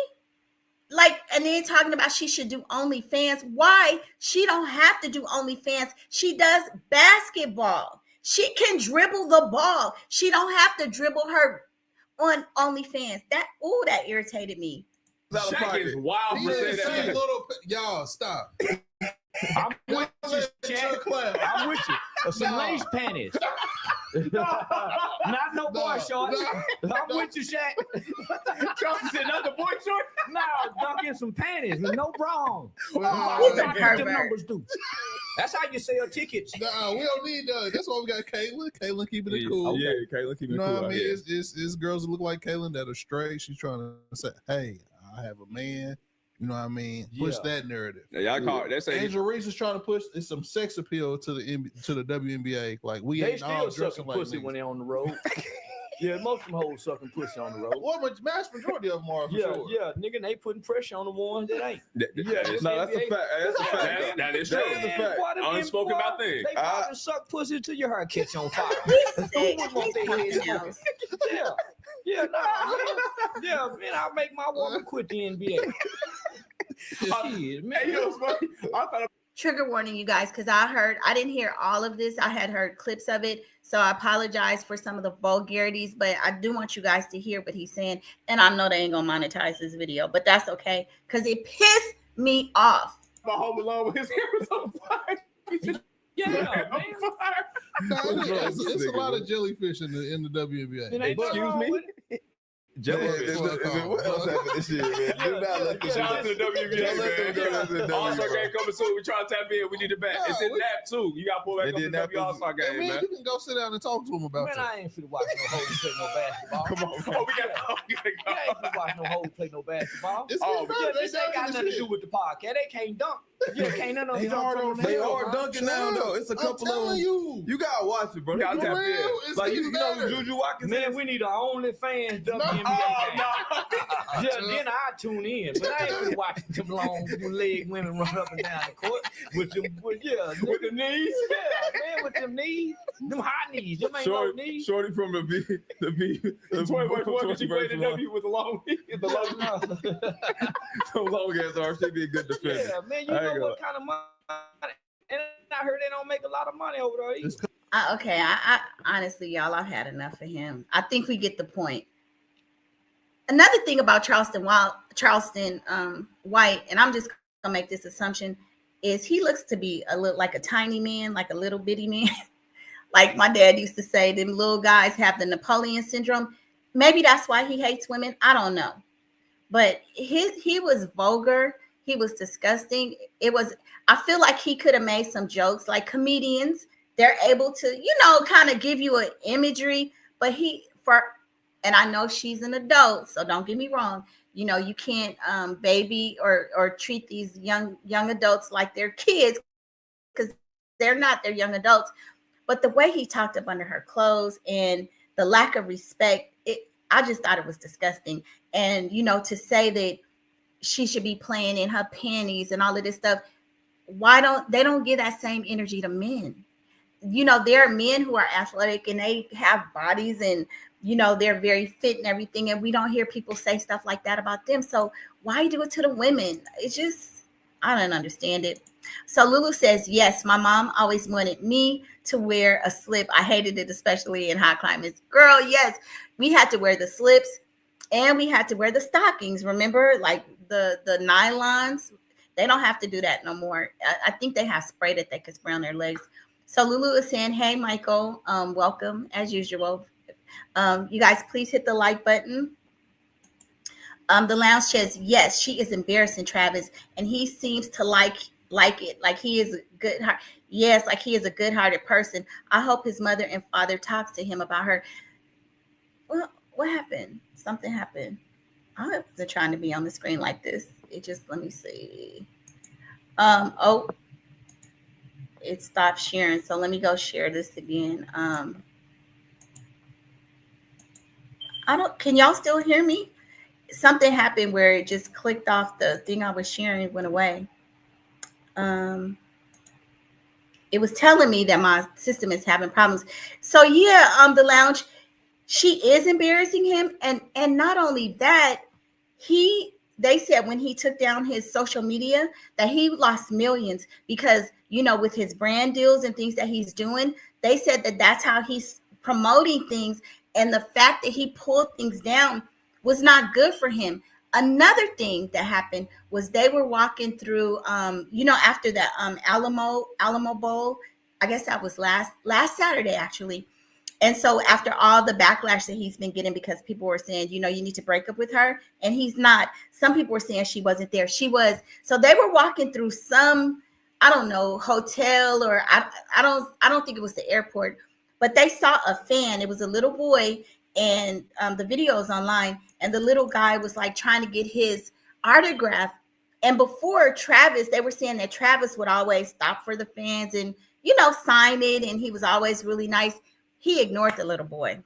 Like, and then talking about she should do OnlyFans. Why? She don't have to do OnlyFans. She does basketball. She can dribble the ball. She don't have to dribble her on OnlyFans. That irritated me. Shaq is wild for saying that. Y'all stop. I'm with you, Shaq. I'm with you. Some lace panties. Not no boy shorts. I'm with you, Shaq. Charles said not the boy short. No, dunk in some panties with no bra. He's a What the pervert. numbers do? That's how you sell tickets. Nah, we don't need that. That's why we got Caitlyn. Caitlyn keeping it cool. Yeah, Caitlyn keeping You it know cool. what I out mean? here. It's girls that look like Caitlyn that are straight. She's trying to say, hey, I have a man. You know what I mean? Push that narrative. Yeah, y'all call it. That's Angel Reese is trying to push some sex appeal to the WNBA. Like we They ain't all still dressing sucking like pussy niggas. when they're on the road. Yeah, most of them hoes sucking pussy on the road. Well, but mass majority of them are for sure. Yeah, nigga, they putting pressure on the ones that ain't. Yeah, No, that's a fact. That's a fact. that is true. That is a fact. Unspoken about thing. They probably suck pussy till your hair catch on fire. Who would want their head smoking? Yeah, man, I'll make my woman quit the NBA. Shit, man. Hey, you know what's funny? I thought Trigger warning, you guys, because I didn't hear all of this. I had heard clips of it. So I apologize for some of the vulgarities, but I do want you guys to hear what he's saying. And I know they ain't going to monetize this video, but that's okay because it pissed me off. my home alone with his hair was on fire. Yeah, man. On fire. It's a lot of jellyfish in the WNBA. It ain't Excuse wrong me? with it. Jellyfish. What else happened this year, man? Do not let this Shout out to the WNBA, man. All-Star WNBA. game coming soon. We trying to tap in. We need it back. It's in nap too. You got to pull back They up the did nap W All-Star Hey, game, man, man. you can go sit down and talk to him about Man, that. I ain't finna watch no hoes play no basketball. Come on, Oh, we got to I ain't finna watch no hoes play no basketball. It's Oh, been Yeah, better. this ain't got nothing to do with the podcast. They can't dunk. Yeah, can't none of them dunk from the They field, are huh? dunking now, though. It's a couple of them. you. gotta watch it, bro. You Y'all gotta tap tap in. in. It's Like you know better. Juju Watkins. Man, we need an OnlyFans WNBA game. Yeah, then I tune in, but I ain't finna watch them long leg women run up and down the court with them, with the knees. Yeah, man, with them knees, them high knees, them ain't low knees. Shorty from the B. The 21, she played the W with the long knee. The long So long as our should be a good defender. Yeah, man, you I know ain't what kind of money? And I heard they don't make a lot of money over there either. I honestly, y'all, I've had enough of him. I think we get the point. Another thing about Charleston White, and I'm just gonna make this assumption, is he looks to be a little like a tiny man, like a little bitty man. Like my dad used to say, them little guys have the Napoleon syndrome. Maybe that's why he hates women. I don't know. But he was vulgar. He was disgusting. I feel like he could have made some jokes. Like comedians, they're able to, kind of give you an imagery. But and I know she's an adult, so don't get me wrong. You can't baby or treat these young adults like they're kids because they're not. They're young adults. But the way he talked up under her clothes and the lack of respect, I just thought it was disgusting. And, to say that she should be playing in her panties and all of this stuff, they don't give that same energy to men? There are men who are athletic and they have bodies and, they're very fit and everything. And we don't hear people say stuff like that about them. So why do it to the women? It's just, I don't understand it. So Lulu says, yes, my mom always wanted me to wear a slip. I hated it, especially in hot climates. Girl, yes, we had to wear the slips and we had to wear the stockings. Remember, like the nylons? They don't have to do that no more. I think they have spray that they could spray on their legs. So Lulu is saying, hey, Michael, welcome as usual. You guys, please hit the like button. The lounge says, yes, she is embarrassing Travis, and he seems to like it. Like he is a good heart. Yes, like he is a good-hearted person. I hope his mother and father talks to him about her. Well, what happened? Something happened. I wasn't trying to be on the screen like this. It just, let me see. It stopped sharing. So let me go share this again. Can y'all still hear me? Something happened where it just clicked off the thing I was sharing, it went away. It was telling me that my system is having problems. So yeah, the lounge, she is embarrassing him, and not only that, they said when he took down his social media that he lost millions because, with his brand deals and things that he's doing, they said that that's how he's promoting things, and the fact that he pulled things down was not good for him. Another thing that happened was they were walking through, after that Alamo Bowl. I guess that was last Saturday actually. And so after all the backlash that he's been getting because people were saying, you need to break up with her, and he's not. Some people were saying she wasn't there. She was. So they were walking through some, I don't know, hotel, or I don't think it was the airport, but they saw a fan. It was a little boy, and the video is online, and the little guy was like trying to get his autograph. And before Travis, they were saying that Travis would always stop for the fans and, sign it, and he was always really nice. He ignored the little boy.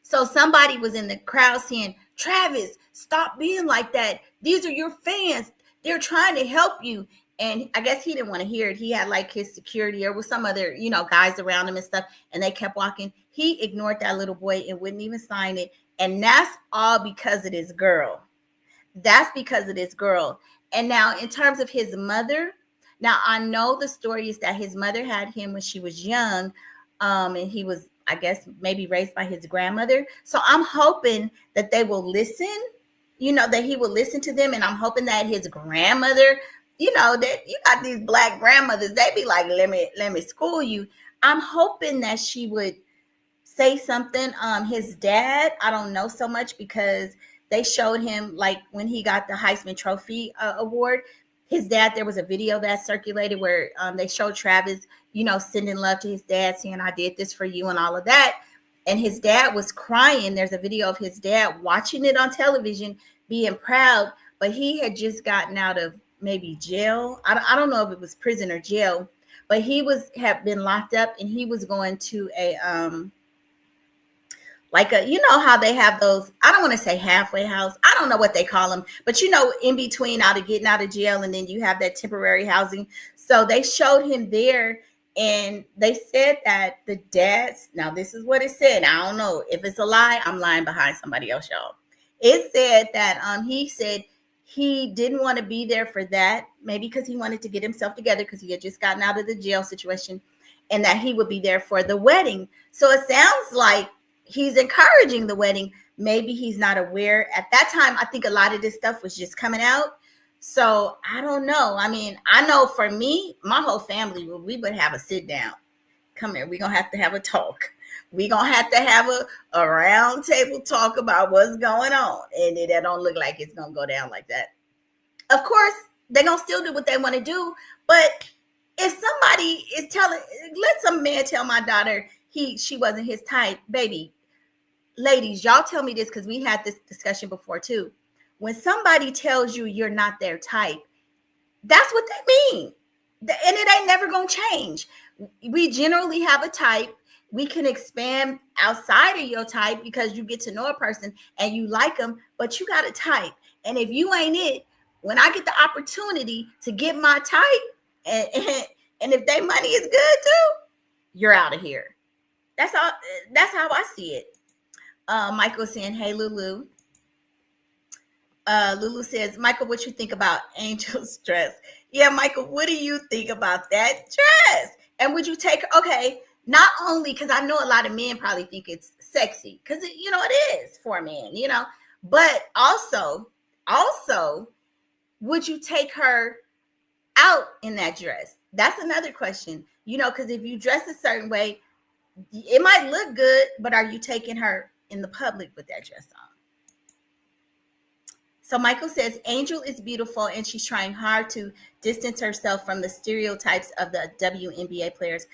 So somebody was in the crowd saying, Travis, stop being like that. These are your fans. They're trying to help you. And I guess he didn't want to hear it. He had like his security or with some other, guys around him and stuff. And they kept walking. He ignored that little boy and wouldn't even sign it. And that's all because of this girl. That's because of this girl. And now in terms of his mother, now I know the story is that his mother had him when she was young. And he was, I guess, maybe raised by his grandmother. So I'm hoping that they will listen, that he will listen to them. And I'm hoping that his grandmother, that you got these black grandmothers, they be like, let me school you. I'm hoping that she would say something. His dad, I don't know so much because they showed him like when he got the Heisman Trophy award. His dad, there was a video that circulated where they showed Travis, sending love to his dad, saying, I did this for you and all of that. And his dad was crying. There's a video of his dad watching it on television, being proud, but he had just gotten out of maybe jail. I don't know if it was prison or jail, but he had been locked up, and he was going to a, how they have those, I don't want to say halfway house. I don't know what they call them, but in between getting out of jail, and then you have that temporary housing. So they showed him there, and they said that the dad's, now this is what it said. I don't know if it's a lie. I'm lying behind somebody else, y'all. It said that he said he didn't want to be there for that, maybe because he wanted to get himself together because he had just gotten out of the jail situation, and that he would be there for the wedding. So it sounds like he's encouraging the wedding. Maybe he's not aware. At that time, I think a lot of this stuff was just coming out. So I don't know. I mean, I know for me, my whole family, we would have a sit down. Come here. We're going to have a talk. We're going to have a round table talk about what's going on. And it don't look like it's going to go down like that. Of course, they're going to still do what they want to do. But if somebody is let some man tell my daughter she wasn't his type, baby. Ladies, y'all tell me this because we had this discussion before too. When somebody tells you you're not their type, that's what they mean. And it ain't never going to change. We generally have a type. We can expand outside of your type because you get to know a person and you like them, but you got a type. And if you ain't it, when I get the opportunity to get my type, and if their money is good too, you're out of here. That's how I see it. Michael saying, hey, Lulu. Lulu says, Michael, what you think about Angel's dress? Yeah, Michael, what do you think about that dress? And would you take her? Okay, not only because I know a lot of men probably think it's sexy, because it is for men, but also, would you take her out in that dress? That's another question, because if you dress a certain way, it might look good, but are you taking her in the public with that dress on? So Michael says, Angel is beautiful and she's trying hard to distance herself from the stereotypes of the WNBA players.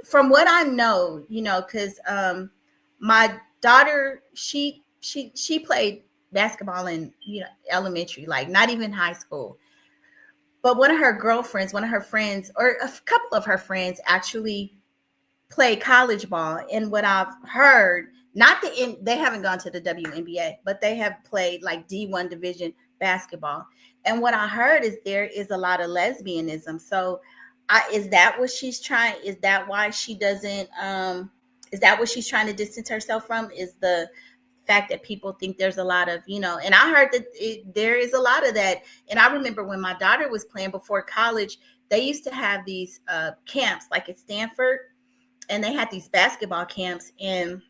From what I know, because my daughter, she played basketball in elementary, like not even high school. But one of her friends, or a couple of her friends actually play college ball. And what I've heard, they haven't gone to the WNBA, but they have played like D1 division basketball. And what I heard is there is a lot of lesbianism. So is that what she's trying? Is that why she doesn't? Is that what she's trying to distance herself from? Is the fact that people think there's a lot of, and I heard that there is a lot of that. And I remember when my daughter was playing before college, they used to have these camps like at Stanford, and they had these basketball camps. And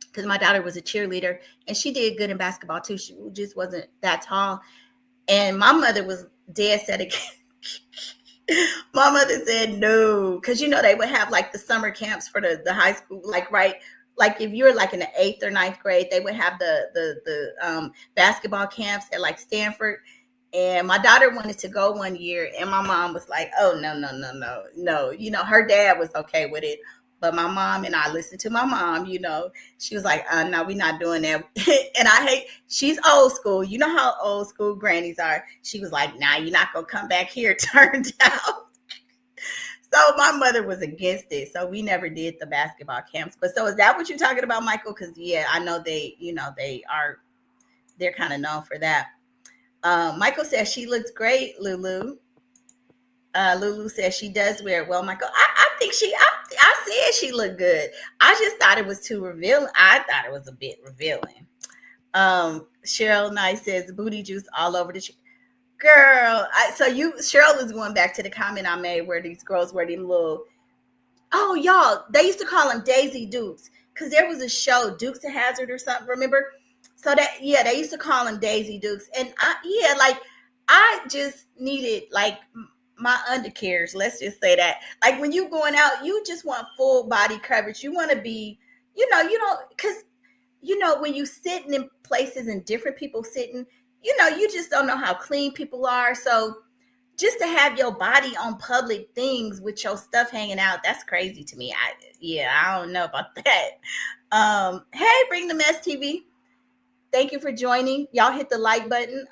because my daughter was a cheerleader and she did good in basketball too, she just wasn't that tall. And my mother was dead set against. My mother said no, because they would have like the summer camps for the high school, like if you're like in the 8th or 9th grade, they would have the basketball camps at like Stanford. And my daughter wanted to go one year, and my mom was like, "Oh no." Her dad was okay with it, but my mom and I listened to my mom. She was like, "No, we're not doing that." And she's old school. You know how old school grannies are. She was like, "Nah, you're not gonna come back here." Turned out. So my mother was against it. So we never did the basketball camps. But so is that what you're talking about, Michael? Because I know they're kind of known for that. Michael says she looks great, Lulu. Lulu says she does wear it well, Michael. I think I said she looked good. I just thought it was too revealing. I thought it was a bit revealing. Cheryl Knight says booty juice all over the girl. Cheryl is going back to the comment I made where these girls wear them little. Oh, y'all, they used to call them Daisy Dukes because there was a show, Dukes of Hazzard or something. Remember? So they used to call them Daisy Dukes, and I just needed like my undercarriage. Let's just say that. Like when you going out, you just want full body coverage. You want to be, you don't, because when you sitting in places and different people sitting, you just don't know how clean people are. So just to have your body on public things with your stuff hanging out, that's crazy to me. I don't know about that. Hey, Bring the Mess TV. Thank you for joining. Y'all hit the like button.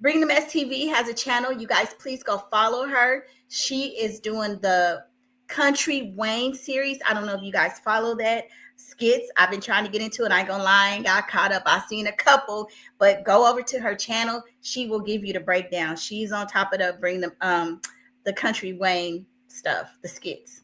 Bring the Mess TV has a channel. You guys, please go follow her. She is doing the Country Wayne series. I don't know if you guys follow that. Skits. I've been trying to get into it. I ain't gonna lie, and got caught up. I've seen a couple, but go over to her channel. She will give you the breakdown. She's on top of the Country Wayne stuff, the skits.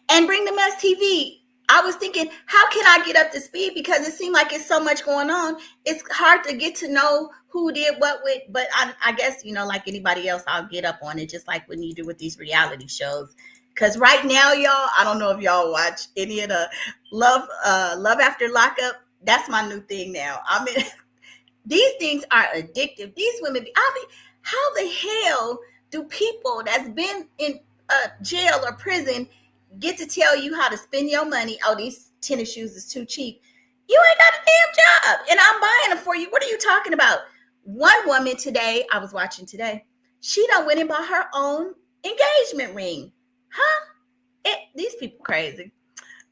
And Bring the Mess TV. I was thinking, how can I get up to speed? Because it seemed like it's so much going on. It's hard to get to know who did what with, but I guess, like anybody else, I'll get up on it, just like when you do with these reality shows. Because right now, y'all, I don't know if y'all watch any of the Love After Lockup. That's my new thing now. I mean, these things are addictive. These women, how the hell do people that's been in jail or prison get to tell you how to spend your money? Oh, these tennis shoes is too cheap. You ain't got a damn job, and I'm buying them for you. What are you talking about? One woman today, I was watching today, she done went and bought her own engagement ring. Huh? These people crazy.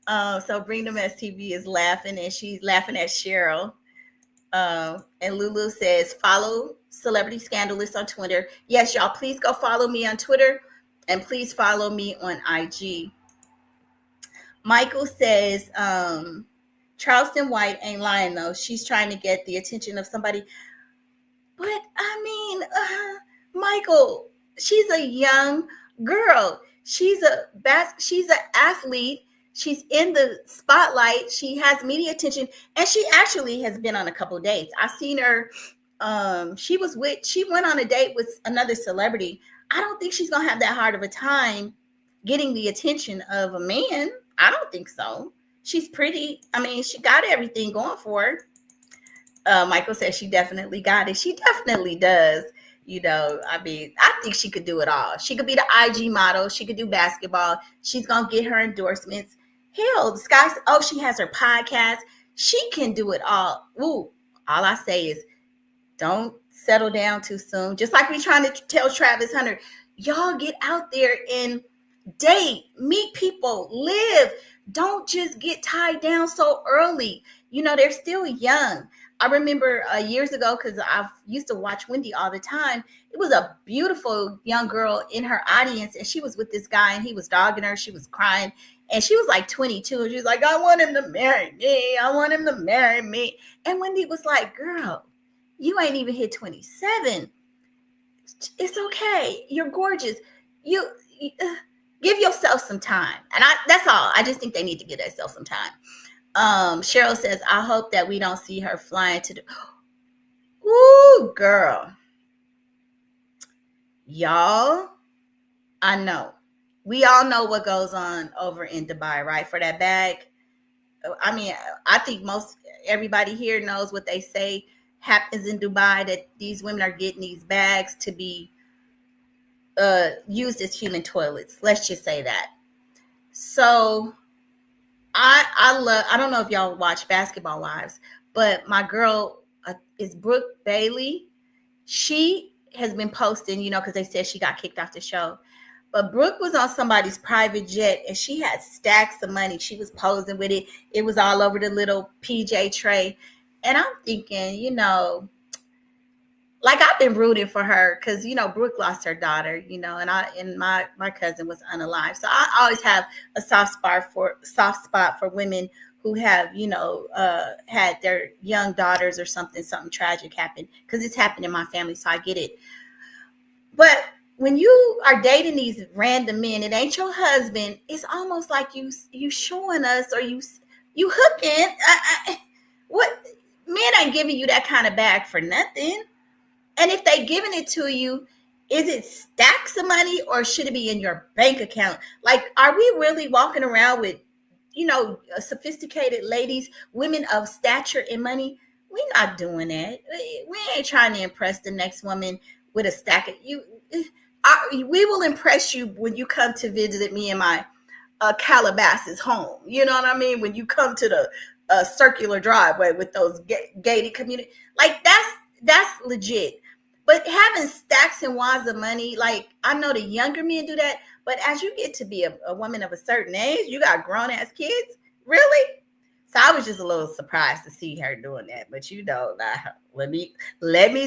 So Bring the Mess TV is laughing, and she's laughing at Cheryl. And Lulu says, follow Celebrity Scandalist on Twitter. Yes, y'all, please go follow me on Twitter, and please follow me on IG. Michael says, Charleston White ain't lying, though. She's trying to get the attention of somebody. But, Michael, she's a young girl. She's an athlete. She's in the spotlight. She has media attention, and she actually has been on a couple dates. I seen her. She went on a date with another celebrity. I don't think she's gonna have that hard of a time getting the attention of a man. I don't think so. She's pretty. I mean, she got everything going for her. Michael says she definitely got it. She definitely does. I think she could do it all. She could be the IG model. She could do basketball. She's going to get her endorsements. Hell, she has her podcast. She can do it all. Ooh, all I say is don't settle down too soon. Just like we trying to tell Travis Hunter, y'all get out there and date, meet people, live. Don't just get tied down so early. They're still young. I remember years ago, because I used to watch Wendy all the time. It was a beautiful young girl in her audience, and she was with this guy, and he was dogging her. She was crying, and she was like 22, and she was like, I want him to marry me. I want him to marry me. And Wendy was like, girl, you ain't even hit 27. It's okay. You're gorgeous. You give yourself some time. And that's all. I just think they need to give themselves some time. Cheryl says, I hope that we don't see her flying to the... Ooh, girl. Y'all, I know. We all know what goes on over in Dubai, right? For that bag. I mean, I think everybody here knows what they say happens in Dubai, that these women are getting these bags to be used as human toilets. Let's just say that. So I don't know if y'all watch Basketball Wives, but my girl is Brooke Bailey. She has been posting, because they said she got kicked off the show. But Brooke was on somebody's private jet, and she had stacks of money. She was posing with it. It was all over the little PJ tray. And I'm thinking, like, I've been rooting for her because, Brooke lost her daughter, and my cousin was unalive. So I always have a soft spot for women who have, had their young daughters or something tragic happen, because it's happened in my family. So I get it. But when you are dating these random men, it ain't your husband. It's almost like you showing us, or you hooking. What men ain't giving you that kind of bag for nothing. And if they giving it to you, is it stacks of money, or should it be in your bank account? Like, are we really walking around with, sophisticated ladies, women of stature and money? We're not doing that. We ain't trying to impress the next woman with a stack of you. We will impress you when you come to visit me in my Calabasas home. You know what I mean? When you come to the circular driveway with those gated community, like that's legit. But having stacks and wads of money, like, I know the younger men do that, but as you get to be a woman of a certain age, you got grown ass kids, really? So I was just a little surprised to see her doing that. But let me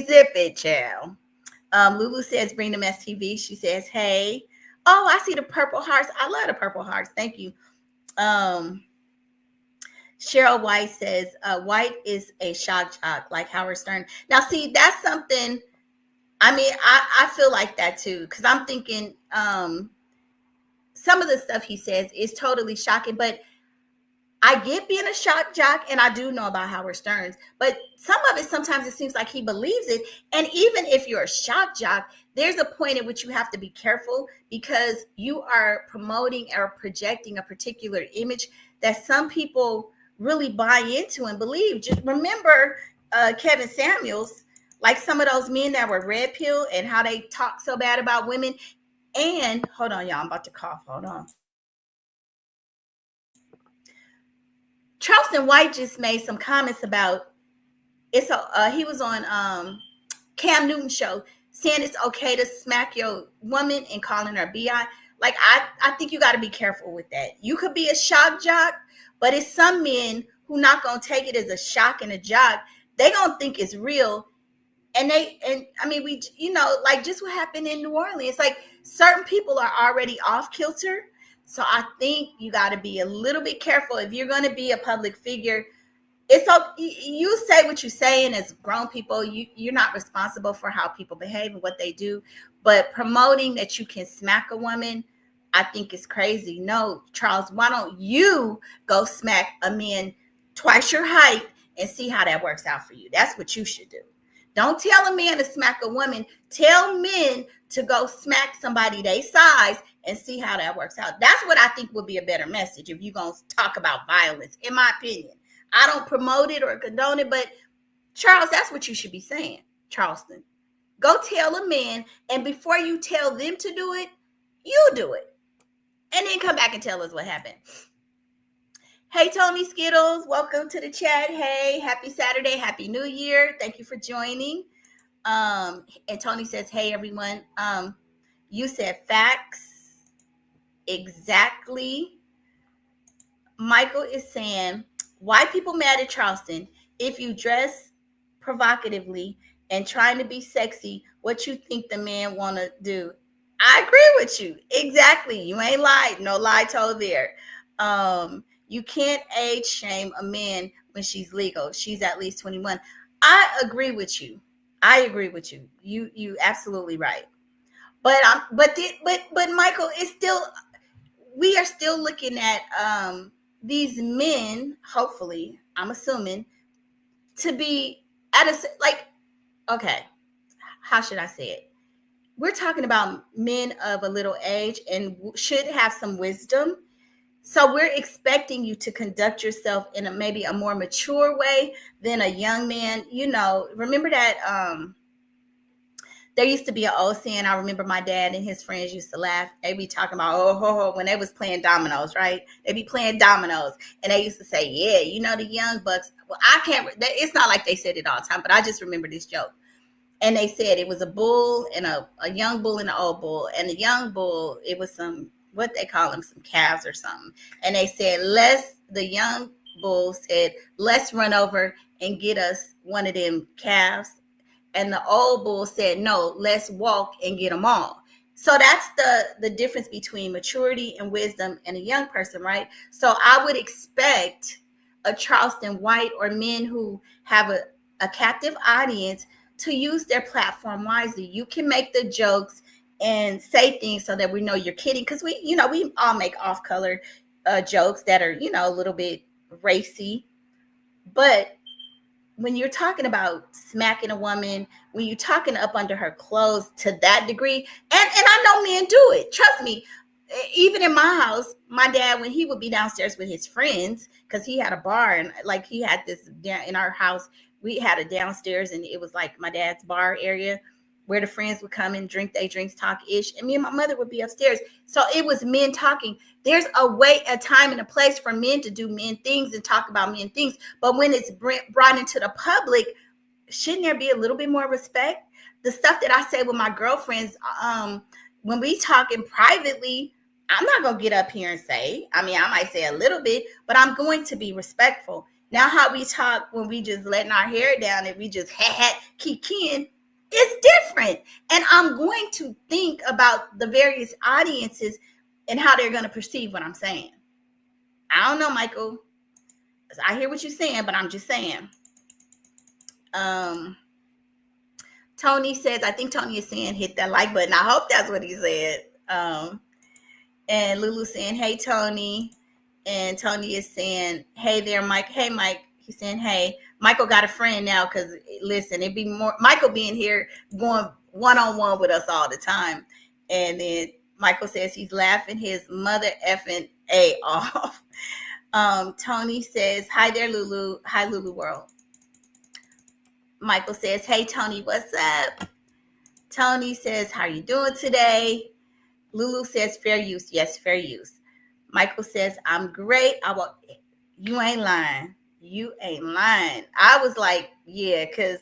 zip it, child. Lulu says, bring them STV. She says, hey. Oh, I see the purple hearts. I love the purple hearts. Thank you. Cheryl White says, White is a shock jock like Howard Stern. Now, see, that's something, I mean, I feel like that too, because I'm thinking some of the stuff he says is totally shocking, but I get being a shock jock, and I do know about Howard Stern's, but some of it, sometimes it seems like he believes it. And even if you're a shock jock, there's a point at which you have to be careful, because you are promoting or projecting a particular image that some people really buy into and believe. Just remember Kevin Samuels, like some of those men that were red pill and how they talk so bad about women. And hold on, y'all, I'm about to cough. Hold on. Charleston White just made some comments about it's. He was on Cam Newton's show saying it's okay to smack your woman and calling her bi. Like, I think you got to be careful with that. You could be a shock jock, but it's some men who not gonna take it as a shock and a jock. They gonna think it's real, and I mean, we, like just what happened in New Orleans. Like, certain people are already off kilter. So I think you got to be a little bit careful if you're going to be a public figure. It's you say what you say, and as grown people, you're not responsible for how people behave and what they do. But promoting that you can smack a woman, I think is crazy. No, Charles, why don't you go smack a man twice your height and see how that works out for you? That's what you should do. Don't tell a man to smack a woman. Tell men to go smack somebody their size and see how that works out. That's what I think would be a better message if you're going to talk about violence, in my opinion. I don't promote it or condone it, but Charles, that's what you should be saying, Charleston. Go tell a man, and before you tell them to do it, you do it. And then come back and tell us what happened. Hey, Tony Skittles, welcome to the chat. Hey, happy Saturday, happy New Year. Thank you for joining. And Tony says, hey, everyone. You said facts. exactly. Michael is saying, why people mad at Charleston? If you dress provocatively and trying to be sexy, what you think the man want to do? I agree with you. Exactly. You ain't lied. No lie told there. You can't age shame a man when she's legal. She's at least 21. I agree with you. I agree with you. You absolutely right. But Michael, it's still, we are still looking at these men, hopefully, I'm assuming, to be at a, like, okay, how should I say it? We're talking about men of a little age and should have some wisdom. So we're expecting you to conduct yourself in a maybe a more mature way than a young man. You know, remember that there used to be an old saying. I remember my dad and his friends used to laugh. They be talking about, oh, ho, ho, when they was playing dominoes, right? They be playing dominoes. And they used to say, yeah, you know, the young bucks. Well, I can't, it's not like they said it all the time, but I just remember this joke. And they said it was a bull and a young bull and an old bull. And the young bull, it was some, what they call them, some calves or something. And they said, the young bull said, let's run over and get us one of them calves. And the old bull said, no, let's walk and get them all. So that's the difference between maturity and wisdom and a young person, right? So I would expect a Charleston White or men who have a captive audience to use their platform wisely. You can make the jokes and say things so that we know you're kidding. Because we all make off-color jokes that are, a little bit racy. But when you're talking about smacking a woman, when you're talking up under her clothes to that degree, and I know men do it. Trust me. Even in my house, my dad, when he would be downstairs with his friends, because he had a bar, and like he had this in our house, we had a downstairs, and it was like my dad's bar area where the friends would come and drink their drinks, talk ish, and me and my mother would be upstairs. So it was men talking. There's a time and a place for men to do men things and talk about men things. But when it's brought into the public, shouldn't there be a little bit more respect? The stuff that I say with my girlfriends, when we talking privately, I'm not going to get up here and say, I might say a little bit, but I'm going to be respectful. Now, how we talk when we just letting our hair down and we just keep keying, it's different. And I'm going to think about the various audiences and how they're going to perceive what I'm saying. I don't know, Michael. I hear what you're saying, but I'm just saying. Tony says, I think Tony is saying hit that like button. I hope that's what he said. And Lulu saying, hey, Tony. And Tony is saying, hey there, Mike. Hey, Mike. He's saying, hey. Michael got a friend now because, listen, it'd be more Michael being here going one-on-one with us all the time. And then Michael says he's laughing his mother effing A off. Tony says, hi there, Lulu. Hi, Lulu World. Michael says, hey, Tony, what's up? Tony says, how are you doing today? Lulu says, fair use. Yes, fair use. Michael says, I'm great. You ain't lying. You ain't lying. I was like, yeah, because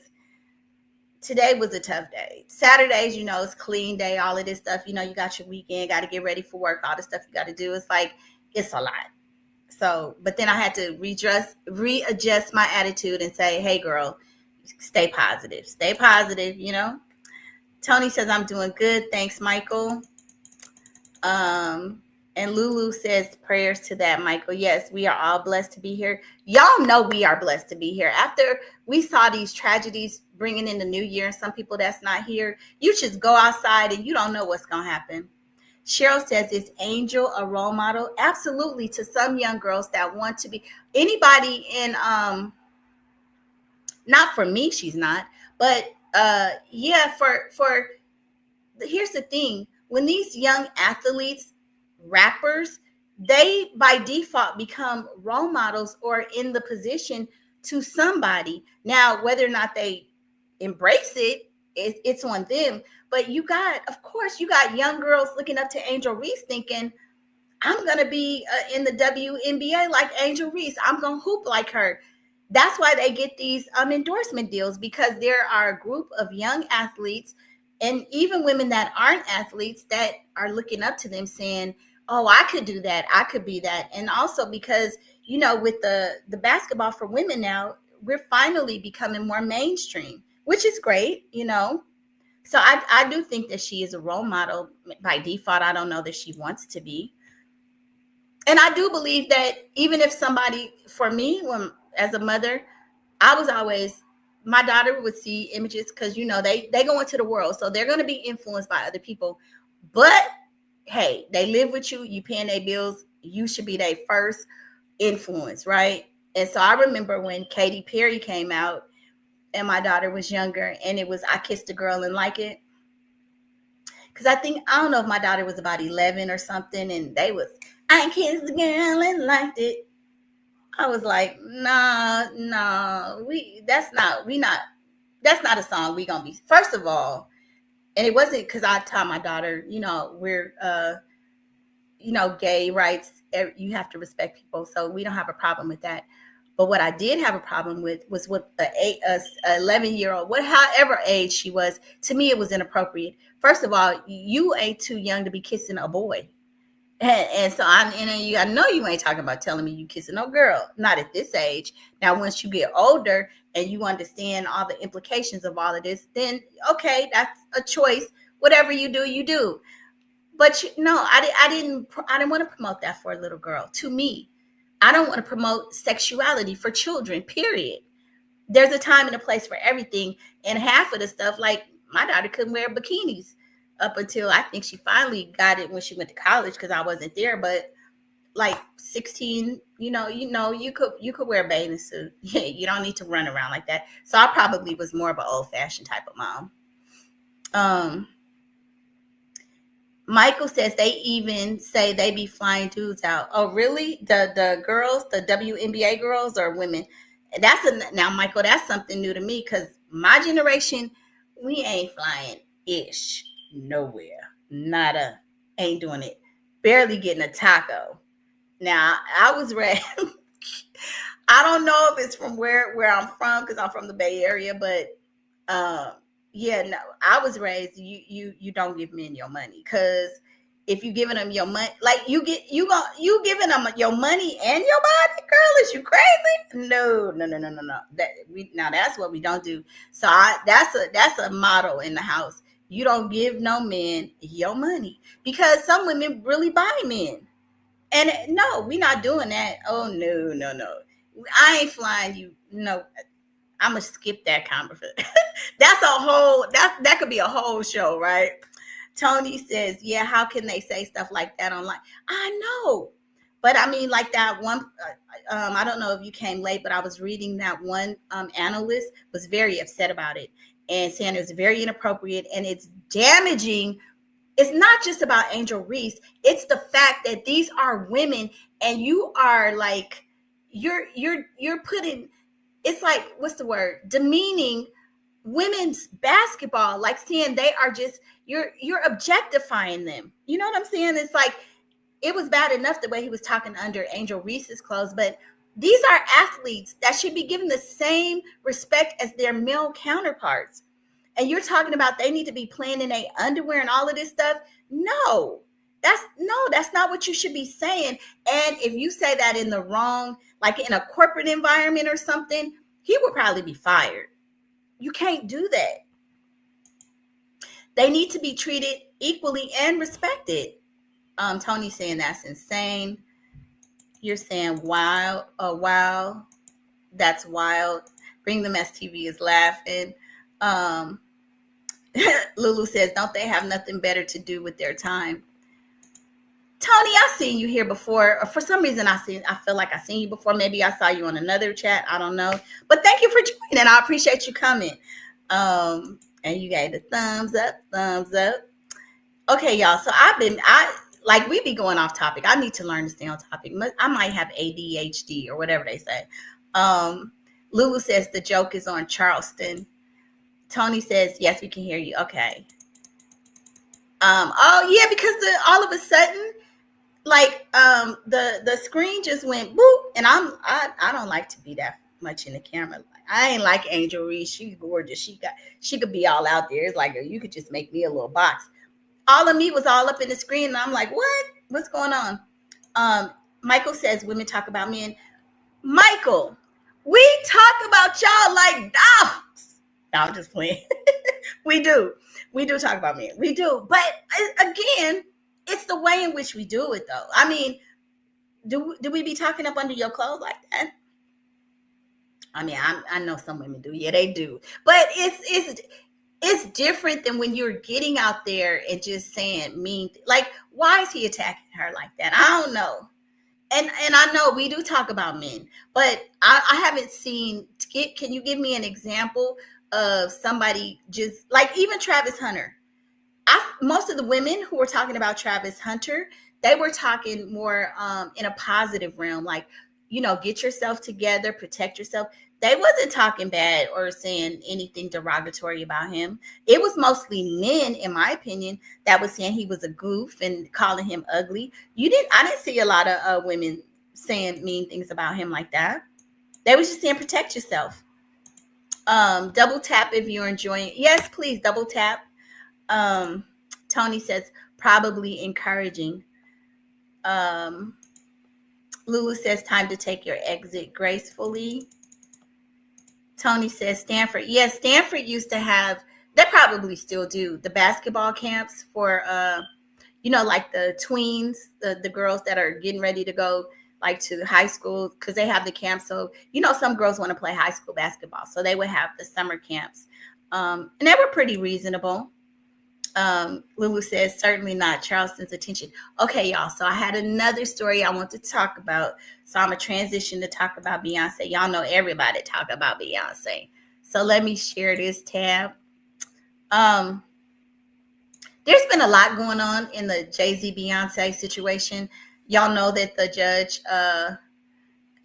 today was a tough day. Saturdays, it's clean day, all of this stuff. You got your weekend, got to get ready for work, all the stuff you got to do. It's like, it's a lot. So, but then I had to readjust my attitude and say, hey, girl, stay positive. Stay positive, Tony says, I'm doing good. Thanks, Michael. And Lulu says prayers to that, Michael. Yes, we are all blessed to be here. Y'all know we are blessed to be here. After we saw these tragedies bringing in the new year and some people that's not here, you just go outside and you don't know what's going to happen. Cheryl says, is Angel a role model? Absolutely, to some young girls that want to be. Anybody in, not for me, she's not. But yeah, for here's the thing. When these young athletes, rappers, they by default become role models or in the position to somebody. Now, whether or not they embrace it, it's on them. But of course, you got young girls looking up to Angel Reese thinking, I'm going to be in the WNBA like Angel Reese. I'm going to hoop like her. That's why they get these endorsement deals, because there are a group of young athletes and even women that aren't athletes that are looking up to them saying, oh, I could do that. I could be that. And also because, you know, with the basketball for women now, we're finally becoming more mainstream, which is great, you know. So I do think that she is a role model by default. I don't know that she wants to be. And I do believe that even if somebody, for me, when as a mother, I was always, my daughter would see images because, you know, they go into the world. So they're going to be influenced by other people. But hey, they live with you, you paying their bills, you should be their first influence, right? And so I remember when Katy Perry came out and my daughter was younger and it was I Kissed a Girl and Like It. Because I don't know if my daughter was about 11 or something, and they was, I kissed a girl and liked it. I was like, nah, that's not a song we gonna be. First of all, and it wasn't because I taught my daughter, you know, we're you know, gay rights, you have to respect people, so we don't have a problem with that. But what I did have a problem with was with a 11-year-old, however age she was. To me, it was inappropriate. First of all, you ain't too young to be kissing a boy, and so I know you ain't talking about telling me you kissing no girl, not at this age. Now, once you get older and you understand all the implications of all of this, then okay, that's a choice. Whatever you do, you do. But no, I didn't want to promote that for a little girl. To me, I don't want to promote sexuality for children, period. There's a time and a place for everything. And half of the stuff, like my daughter couldn't wear bikinis up until I think she finally got it when she went to college because I wasn't there. But like 16, you could wear a bathing suit. Yeah, you don't need to run around like that. So I probably was more of an old-fashioned type of mom. Michael says they even say they be flying dudes out. Oh, really? The girls, the WNBA girls, or women? Now, Michael, that's something new to me because my generation, we ain't flying ish nowhere. Nada. Ain't doing it. Barely getting a taco. Now, I was raised. I don't know if it's from where I'm from because I'm from the Bay Area, but yeah, no, I was raised, you don't give men your money, because if you giving them your money, like you giving them your money and your body, girl, is you crazy? No. That's what we don't do. So that's a motto in the house. You don't give no man your money, because some women really buy men. And no, we not doing that. Oh no. I ain't flying you. No, I'm gonna skip that conversation. That could be a whole show, right? Tony says, yeah, how can they say stuff like that online? I know, but I mean, like that one, I don't know if you came late, but I was reading that one analyst was very upset about it and saying it was very inappropriate and it's damaging. It's not just about Angel Reese. It's the fact that these are women and you are like, you're putting, it's like, what's the word? Demeaning women's basketball, like saying they are just, you're objectifying them. You know what I'm saying? It's like, it was bad enough the way he was talking under Angel Reese's clothes, but these are athletes that should be given the same respect as their male counterparts. And you're talking about they need to be playing in their underwear and all of this stuff. No, that's not what you should be saying. And if you say that in the wrong, like in a corporate environment or something, he would probably be fired. You can't do that. They need to be treated equally and respected. Tony's saying that's insane. You're saying wow, that's wild. Bring them STV is laughing. Lulu says, don't they have nothing better to do with their time? Tony, I've seen you here before. For some reason, I feel like I've seen you before. Maybe I saw you on another chat. I don't know. But thank you for joining. I appreciate you coming. And you gave the thumbs up. Okay, y'all. So we be going off topic. I need to learn to stay on topic. I might have ADHD or whatever they say. Lulu says the joke is on Charleston. Tony says, yes, we can hear you. Okay. Oh yeah, because all of a sudden, like the screen just went boop, and I don't like to be that much in the camera. I ain't like Angel Reese. She's gorgeous. She could be all out there. It's like you could just make me a little box. All of me was all up in the screen, and I'm like, what? What's going on? Michael says women talk about men. Michael, we talk about y'all like dogs. No, I'm just playing. We do talk about men. We do. But again, it's the way in which we do it, though. I mean, do we be talking up under your clothes like that? I mean, I know some women do. Yeah, they do. But it's different than when you're getting out there and just saying mean. Like, why is he attacking her like that? I don't know. And I know we do talk about men, but I haven't seen. Can you give me an example of somebody just like even Travis Hunter? Most of the women who were talking about Travis Hunter, they were talking more in a positive realm, like, you know, get yourself together, protect yourself. They wasn't talking bad or saying anything derogatory about him. It was mostly men, in my opinion, that was saying he was a goof and calling him ugly. I didn't see a lot of women saying mean things about him like that. They was just saying protect yourself. Double tap if you're enjoying it. Yes, please double tap. Tony says probably encouraging. Lulu says time to take your exit gracefully. Tony says Stanford. Yes, Stanford used to have, they probably still do, the basketball camps for you know, like the tweens, the girls that are getting ready to go like to high school, because they have the camp. So, you know, some girls want to play high school basketball, so they would have the summer camps. And they were pretty reasonable. Lulu says, certainly not Charleston's attention. Okay, y'all. So I had another story I want to talk about. So I'm going to transition to talk about Beyonce. Y'all know everybody talk about Beyonce. So let me share this tab. There's been a lot going on in the Jay-Z Beyonce situation. Y'all know that the judge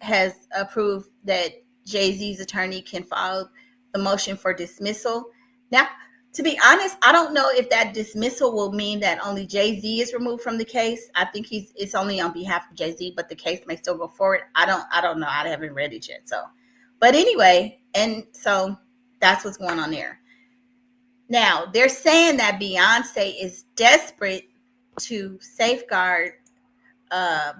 has approved that Jay-Z's attorney can file the motion for dismissal. Now, to be honest, I don't know if that dismissal will mean that only Jay-Z is removed from the case. I think it's only on behalf of Jay-Z, but the case may still go forward. I don't know. I haven't read it yet. So, but anyway, and so that's what's going on there. Now, they're saying that Beyonce is desperate to safeguard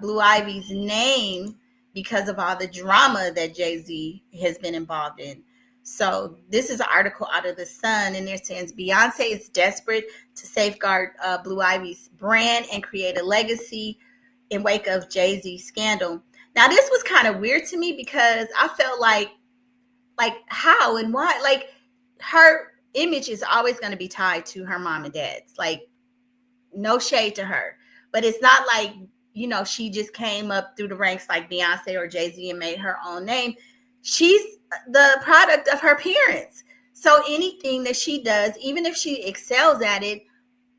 Blue Ivy's name because of all the drama that Jay-Z has been involved in. So this is an article out of The Sun, and they're saying Beyonce is desperate to safeguard Blue Ivy's brand and create a legacy in wake of Jay-Z's scandal. Now, this was kind of weird to me because I felt like how and why? Like, her image is always going to be tied to her mom and dad's. Like, no shade to her, but it's not like, you know, she just came up through the ranks like Beyonce or Jay-Z and made her own name. She's the product of her parents. So anything that she does, even if she excels at it,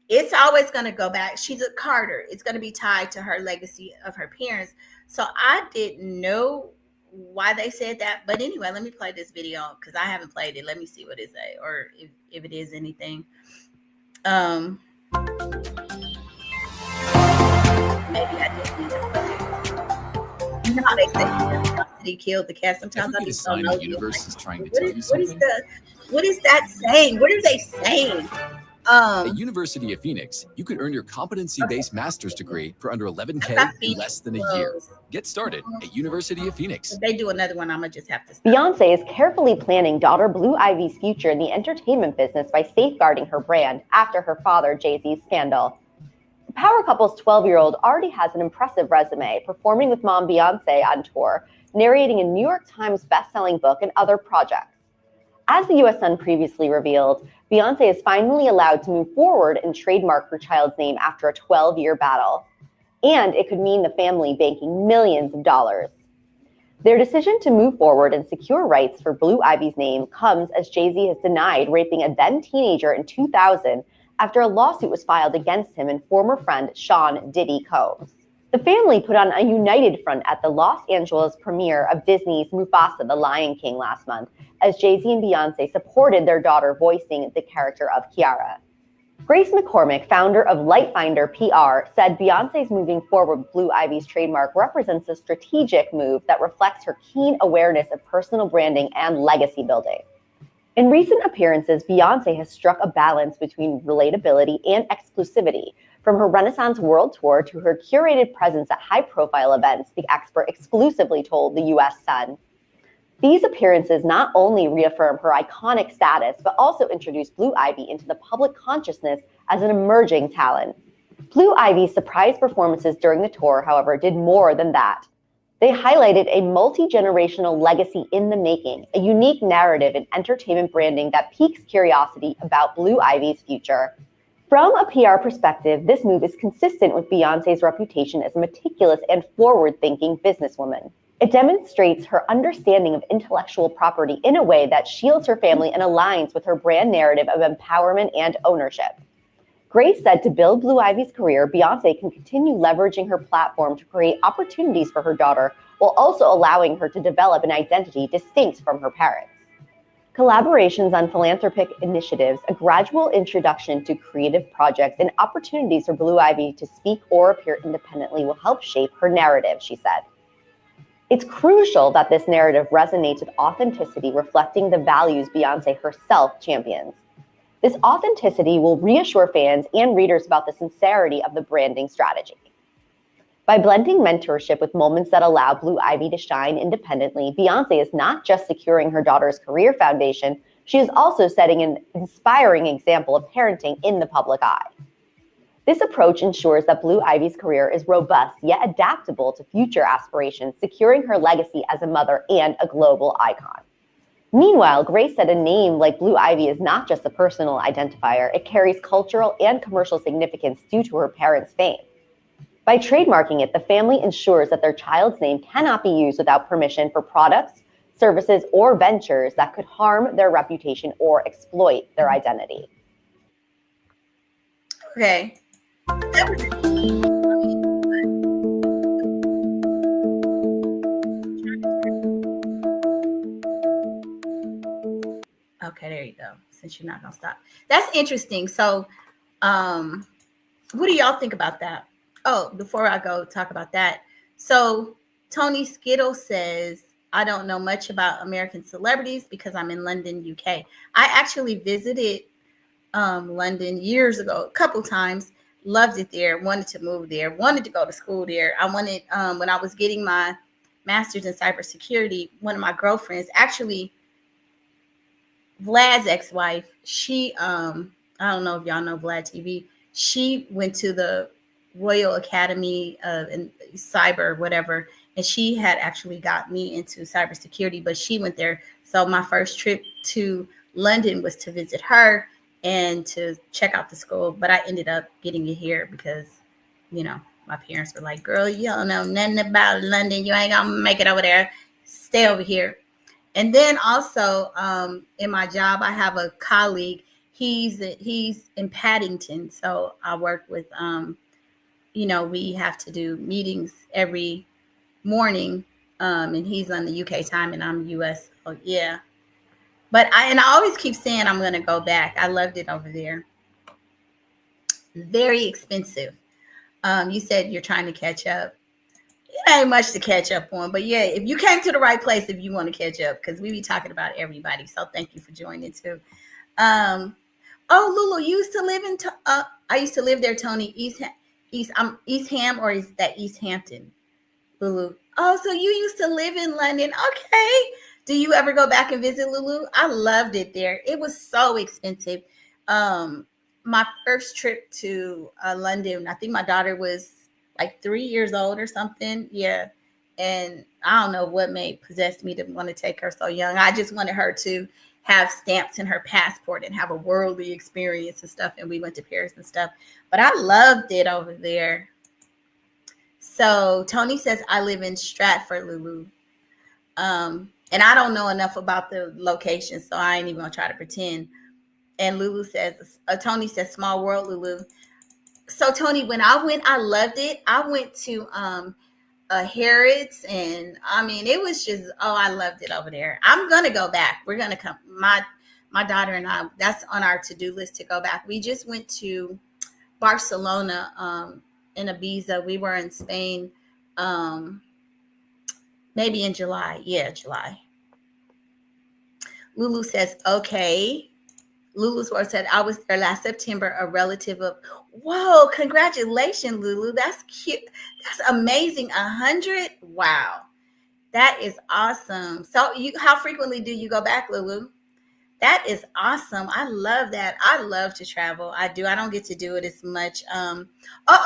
it's always going to go back. She's a Carter. It's going to be tied to her legacy of her parents. So I didn't know why they said that. But anyway, let me play this video because I haven't played it. Let me see what it says, or if it is anything. Maybe I just need to play it. You know how they say he killed the cat. Sometimes I just don't know. The universe is trying to tell you something. What is that saying? What are they saying? At University of Phoenix, you could earn your competency-based master's degree for under $11K in less than a year. Get started at University of Phoenix. If they do another one, I'm gonna just have to stop. Beyonce is carefully planning daughter Blue Ivy's future in the entertainment business by safeguarding her brand after her father Jay-Z's scandal. The power couple's 12-year-old already has an impressive resume, performing with mom Beyonce on tour, narrating a New York Times best-selling book and other projects. As the U.S. Sun previously revealed, Beyonce is finally allowed to move forward and trademark her child's name after a 12-year battle. And it could mean the family banking millions of dollars. Their decision to move forward and secure rights for Blue Ivy's name comes as Jay-Z has denied raping a then-teenager in 2000 after a lawsuit was filed against him and former friend Sean Diddy Combs. The family put on a united front at the Los Angeles premiere of Disney's Mufasa: The Lion King last month, as Jay-Z and Beyonce supported their daughter voicing the character of Kiara. Grace McCormick, founder of Lightfinder PR, said Beyonce's moving forward with Blue Ivy's trademark represents a strategic move that reflects her keen awareness of personal branding and legacy building. In recent appearances, Beyonce has struck a balance between relatability and exclusivity. From her Renaissance World Tour to her curated presence at high-profile events, the expert exclusively told the U.S. Sun. These appearances not only reaffirm her iconic status, but also introduce Blue Ivy into the public consciousness as an emerging talent. Blue Ivy's surprise performances during the tour, however, did more than that. They highlighted a multi-generational legacy in the making, a unique narrative in entertainment branding that piques curiosity about Blue Ivy's future. From a PR perspective, this move is consistent with Beyonce's reputation as a meticulous and forward-thinking businesswoman. It demonstrates her understanding of intellectual property in a way that shields her family and aligns with her brand narrative of empowerment and ownership. Grace said to build Blue Ivy's career, Beyonce can continue leveraging her platform to create opportunities for her daughter while also allowing her to develop an identity distinct from her parents. Collaborations on philanthropic initiatives, a gradual introduction to creative projects, and opportunities for Blue Ivy to speak or appear independently will help shape her narrative, she said. It's crucial that this narrative resonates with authenticity, reflecting the values Beyonce herself champions. This authenticity will reassure fans and readers about the sincerity of the branding strategy. By blending mentorship with moments that allow Blue Ivy to shine independently, Beyonce is not just securing her daughter's career foundation, she is also setting an inspiring example of parenting in the public eye. This approach ensures that Blue Ivy's career is robust yet adaptable to future aspirations, securing her legacy as a mother and a global icon. Meanwhile, Grace said a name like Blue Ivy is not just a personal identifier, it carries cultural and commercial significance due to her parents' fame. By trademarking it, the family ensures that their child's name cannot be used without permission for products, services, or ventures that could harm their reputation or exploit their identity. Okay. Okay, there you go. Since you're not gonna stop. That's interesting. So what do y'all think about that? Oh, before I go talk about that. So Tony Skittle says, I don't know much about American celebrities because I'm in London, UK. I actually visited London years ago, a couple times, loved it there, wanted to move there, wanted to go to school there. I wanted, when I was getting my master's in cybersecurity, one of my girlfriends, actually Vlad's ex-wife, she, I don't know if y'all know Vlad TV, she went to the Royal Academy in cyber, whatever, and she had actually got me into cybersecurity, but she went there. So my first trip to London was to visit her and to check out the school, but I ended up getting it here because, you know, my parents were like, girl, you don't know nothing about London. You ain't gonna make it over there. Stay over here. And then also in my job, I have a colleague. He's in Paddington. So I work with, you know, we have to do meetings every morning. And he's on the UK time and I'm US. Oh, yeah. But I always keep saying I'm going to go back. I loved it over there. Very expensive. You said you're trying to catch up. It ain't much to catch up on, but yeah, if you came to the right place, if you want to catch up, because we be talking about everybody. So thank you for joining too. Oh, Lulu, you used to live in. I used to live there, Tony. East Ham, or is that East Hampton? Lulu. Oh, so you used to live in London? Okay. Do you ever go back and visit, Lulu? I loved it there. It was so expensive. My first trip to London, I think my daughter was like 3 years old or something. Yeah. And I don't know what possessed me to want to take her so young. I just wanted her to have stamps in her passport and have a worldly experience and stuff. And we went to Paris and stuff. But I loved it over there. So Tony says, I live in Stratford, Lulu. And I don't know enough about the location, so I ain't even gonna try to pretend. And Lulu says, Tony says, small world, Lulu. So Tony, when I went, I loved it. I went to Harrods, and I mean, it was just, I loved it over there. I'm gonna go back. We're gonna come. My daughter and I, that's on our to-do list to go back. We just went to Barcelona in Ibiza. We were in Spain maybe in July. Yeah, July. Lulu says, okay. Lulu's World said, I was there last September, a relative of, whoa, congratulations, Lulu. That's cute. That's amazing. 100? Wow. That is awesome. So how frequently do you go back, Lulu? That is awesome. I love that. I love to travel. I do. I don't get to do it as much.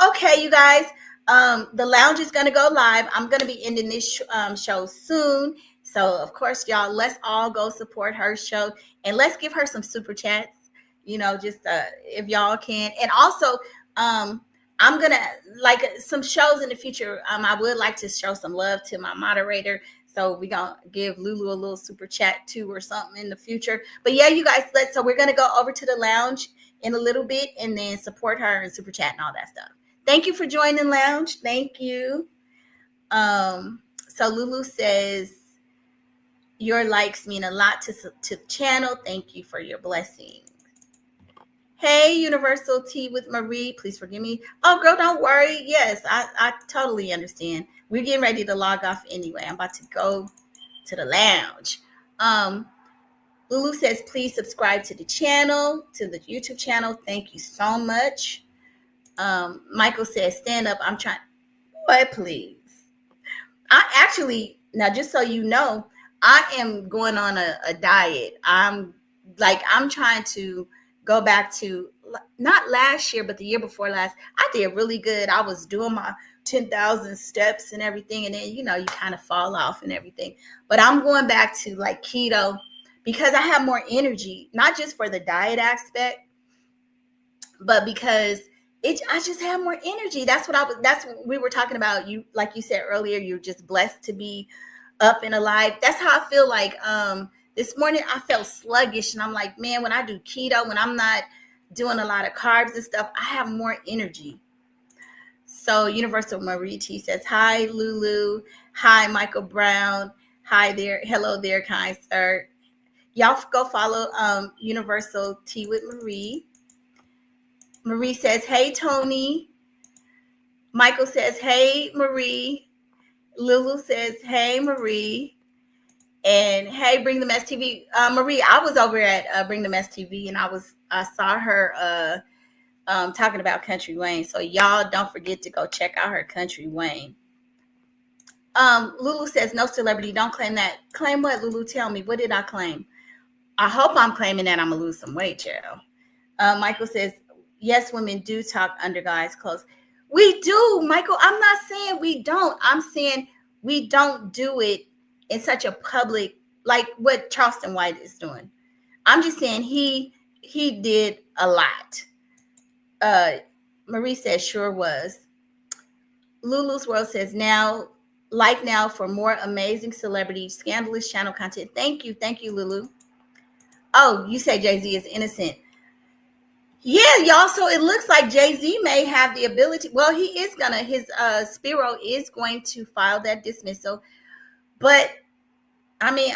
Okay, you guys. The lounge is going to go live. I'm going to be ending this show soon. So, of course, y'all, let's all go support her show. And let's give her some super chats, just if y'all can. And also, I'm going to, like, some shows in the future, I would like to show some love to my moderator. So we're going to give Lulu a little super chat too or something in the future. But yeah, you guys, so we're going to go over to the lounge in a little bit and then support her and super chat and all that stuff. Thank you for joining lounge. Thank you. So Lulu says, your likes mean a lot to the channel. Thank you for your blessings. Hey, Universal Tea with Marie. Please forgive me. Oh, girl, don't worry. Yes, I totally understand. We're getting ready to log off anyway. I'm about to go to the lounge. Lulu says, please subscribe to the channel, to the YouTube channel. Thank you so much. Michael says, stand up. I'm trying. What, please? I actually, now just so you know, I am going on a diet. I'm trying to go back to not last year, but the year before last. I did really good. I was doing my 10,000 steps and everything. And then, you kind of fall off and everything. But I'm going back to like keto because I have more energy, not just for the diet aspect, but because I just have more energy. That's what we were talking about. You, like you said earlier, you're just blessed to be up and alive. That's how I feel like, this morning I felt sluggish and I'm like, man, when I do keto, when I'm not doing a lot of carbs and stuff, I have more energy. So Universal Marie T says, hi, Lulu. Hi, Michael Brown. Hi there. Hello there, kind sir. Y'all go follow Universal Tea with Marie. Marie says, hey, Tony. Michael says, hey, Marie. Lulu says, hey, Marie. And hey, Bring the Mess TV. Marie, I was over at Bring the Mess TV and I saw her talking about Country Wayne. So y'all don't forget to go check out her Country Wayne. Lulu says, no celebrity, don't claim that. Claim what, Lulu? Tell me, what did I claim? I hope I'm claiming that I'm gonna lose some weight, child. Michael says, yes, women do talk under guys' clothes. We do, Michael. I'm not saying we don't. I'm saying we don't do it in such a public, like what Charleston White is doing. I'm just saying he did a lot. Marie says, sure was. Lulu's World says, now for more amazing celebrity, scandalous channel content. Thank you, Lulu. Oh, you say Jay-Z is innocent. Yeah, y'all. So it looks like Jay-Z may have the ability. Well, his Spiro is going to file that dismissal. But I mean,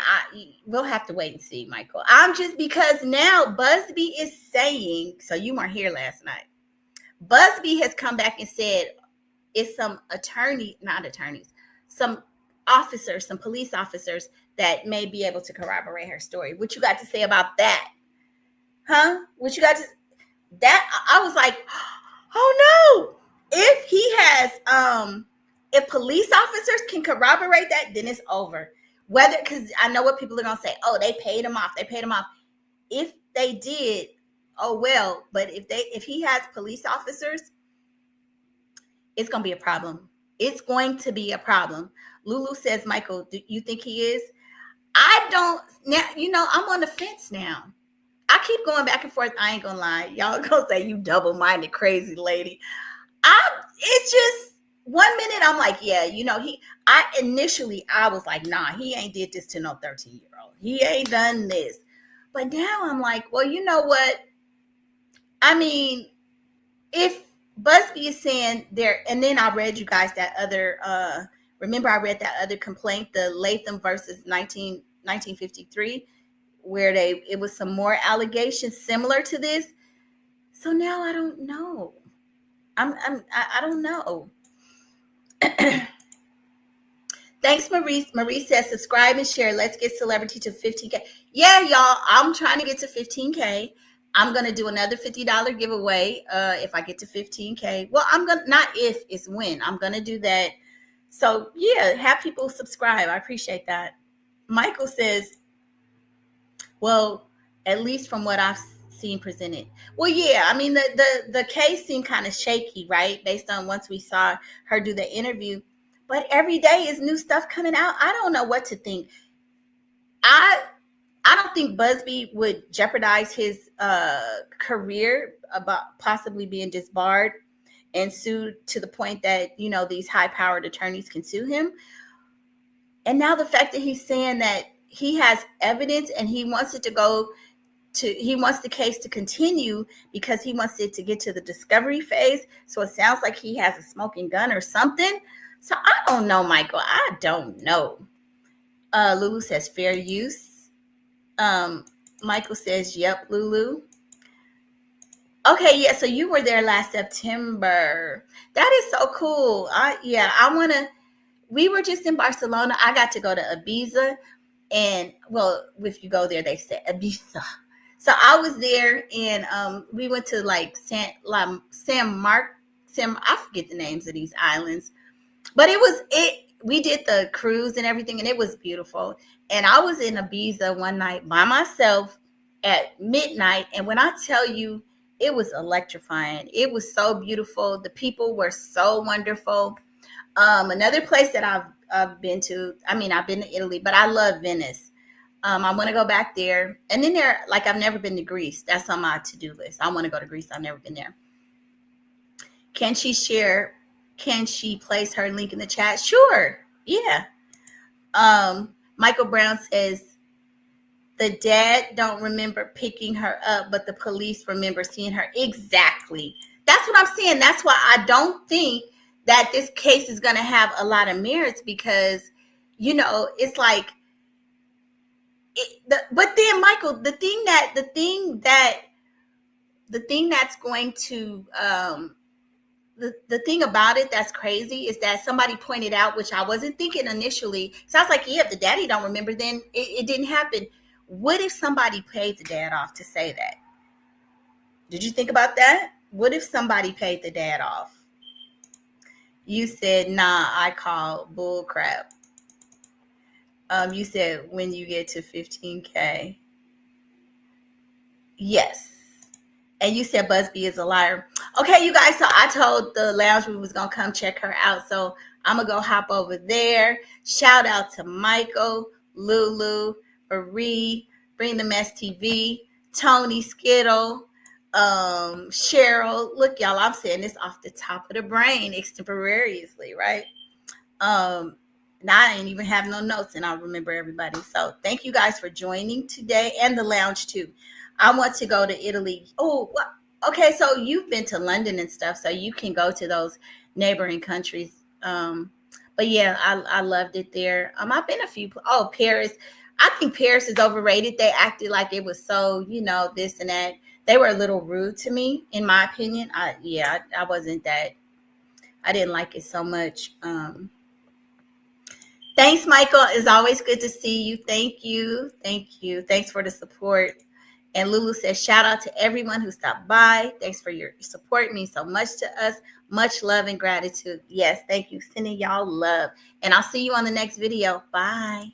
we'll have to wait and see, Michael. I'm just, because now Busby is saying, so you weren't here last night. Busby has come back and said it's some some officers, some police officers that may be able to corroborate her story. What you got to say about that? Huh? What you got to, that, I was like, oh no. If he has, if police officers can corroborate that, then it's over. Whether, because I know what people are going to say, oh, they paid him off. If they did, oh, well, but if he has police officers, it's going to be a problem. It's going to be a problem. Lulu says, Michael, do you think he is? I don't, now, I'm on the fence now. I keep going back and forth. I ain't going to lie. Y'all going to say, you double-minded crazy lady. It's just, 1 minute I'm like, yeah, I was like, nah, he ain't did this to no 13-year-old. He ain't done this. But now I'm like, well, you know what? I mean, if Busby is saying there, and then I read you guys that other, remember I read that other complaint, the Latham versus 1953, where it was some more allegations similar to this. So now I don't know. I don't know. Thanks, Maurice. Maurice says, subscribe and share. Let's get celebrity to 15K. Yeah, y'all, I'm trying to get to 15K. I'm going to do another $50 giveaway if I get to 15K. Well, I'm going to, not if, it's when. I'm going to do that. So, yeah, have people subscribe. I appreciate that. Michael says, well, at least from what I've seen presented. Well, yeah, I mean, the case seemed kind of shaky, right? Based on once we saw her do the interview. But every day is new stuff coming out. I don't know what to think. I don't think Busby would jeopardize his career about possibly being disbarred and sued to the point that, you know, these high-powered attorneys can sue him. And now the fact that he's saying that he has evidence and he wants it to go to, he wants the case to continue because he wants it to get to the discovery phase. So it sounds like he has a smoking gun or something. So I don't know, Michael. I don't know. Lulu says fair use. Michael says, yep, Lulu. Okay, yeah, so you were there last September. That is so cool. We were just in Barcelona. I got to go to Ibiza. And, well, if you go there, they say Ibiza. So I was there, and we went to, like, I forget the names of these islands. But we did the cruise and everything, and it was beautiful. And I was in Ibiza one night by myself at midnight. And when I tell you, it was electrifying. It was so beautiful. The people were so wonderful. Another place that I've been to, I mean, I've been to Italy, but I love Venice. I want to go back there. And then I've never been to Greece. That's on my to-do list. I want to go to Greece. I've never been there. Can she place her link in the chat? Sure. Yeah. Michael Brown says, the dad don't remember picking her up, but the police remember seeing her. Exactly. That's what I'm saying. That's why I don't think that this case is going to have a lot of merits because, you know, it's like, but then Michael, the thing that's going to, the thing about it that's crazy is that somebody pointed out, which I wasn't thinking initially. So I was like, yeah, if the daddy don't remember, then it didn't happen. What if somebody paid the dad off to say that? Did you think about that? What if somebody paid the dad off? You said, nah, I call bull crap. You said when you get to 15K. Yes. And you said Busby is a liar. Okay, you guys, so I told the lounge we was going to come check her out. So I'm going to go hop over there. Shout out to Michael, Lulu, Marie, Bring the Mess TV, Tony, Skittle, Cheryl. Look, y'all, I'm saying this off the top of the brain extemporaneously, right? Now I ain't even have no notes and I remember everybody. So thank you guys for joining today and the lounge too. I want to go to Italy. Oh, okay. So you've been to London and stuff, so you can go to those neighboring countries. But yeah, I loved it there. I've been a few. Oh, Paris. I think Paris is overrated. They acted like it was so, you know, this and that. They were a little rude to me, in my opinion. I wasn't that. I didn't like it so much. Thanks, Michael. It's always good to see you. Thank you. Thank you. Thanks for the support. And Lulu says, shout out to everyone who stopped by. Thanks for your support. It means so much to us. Much love and gratitude. Yes, thank you. Sending y'all love. And I'll see you on the next video. Bye.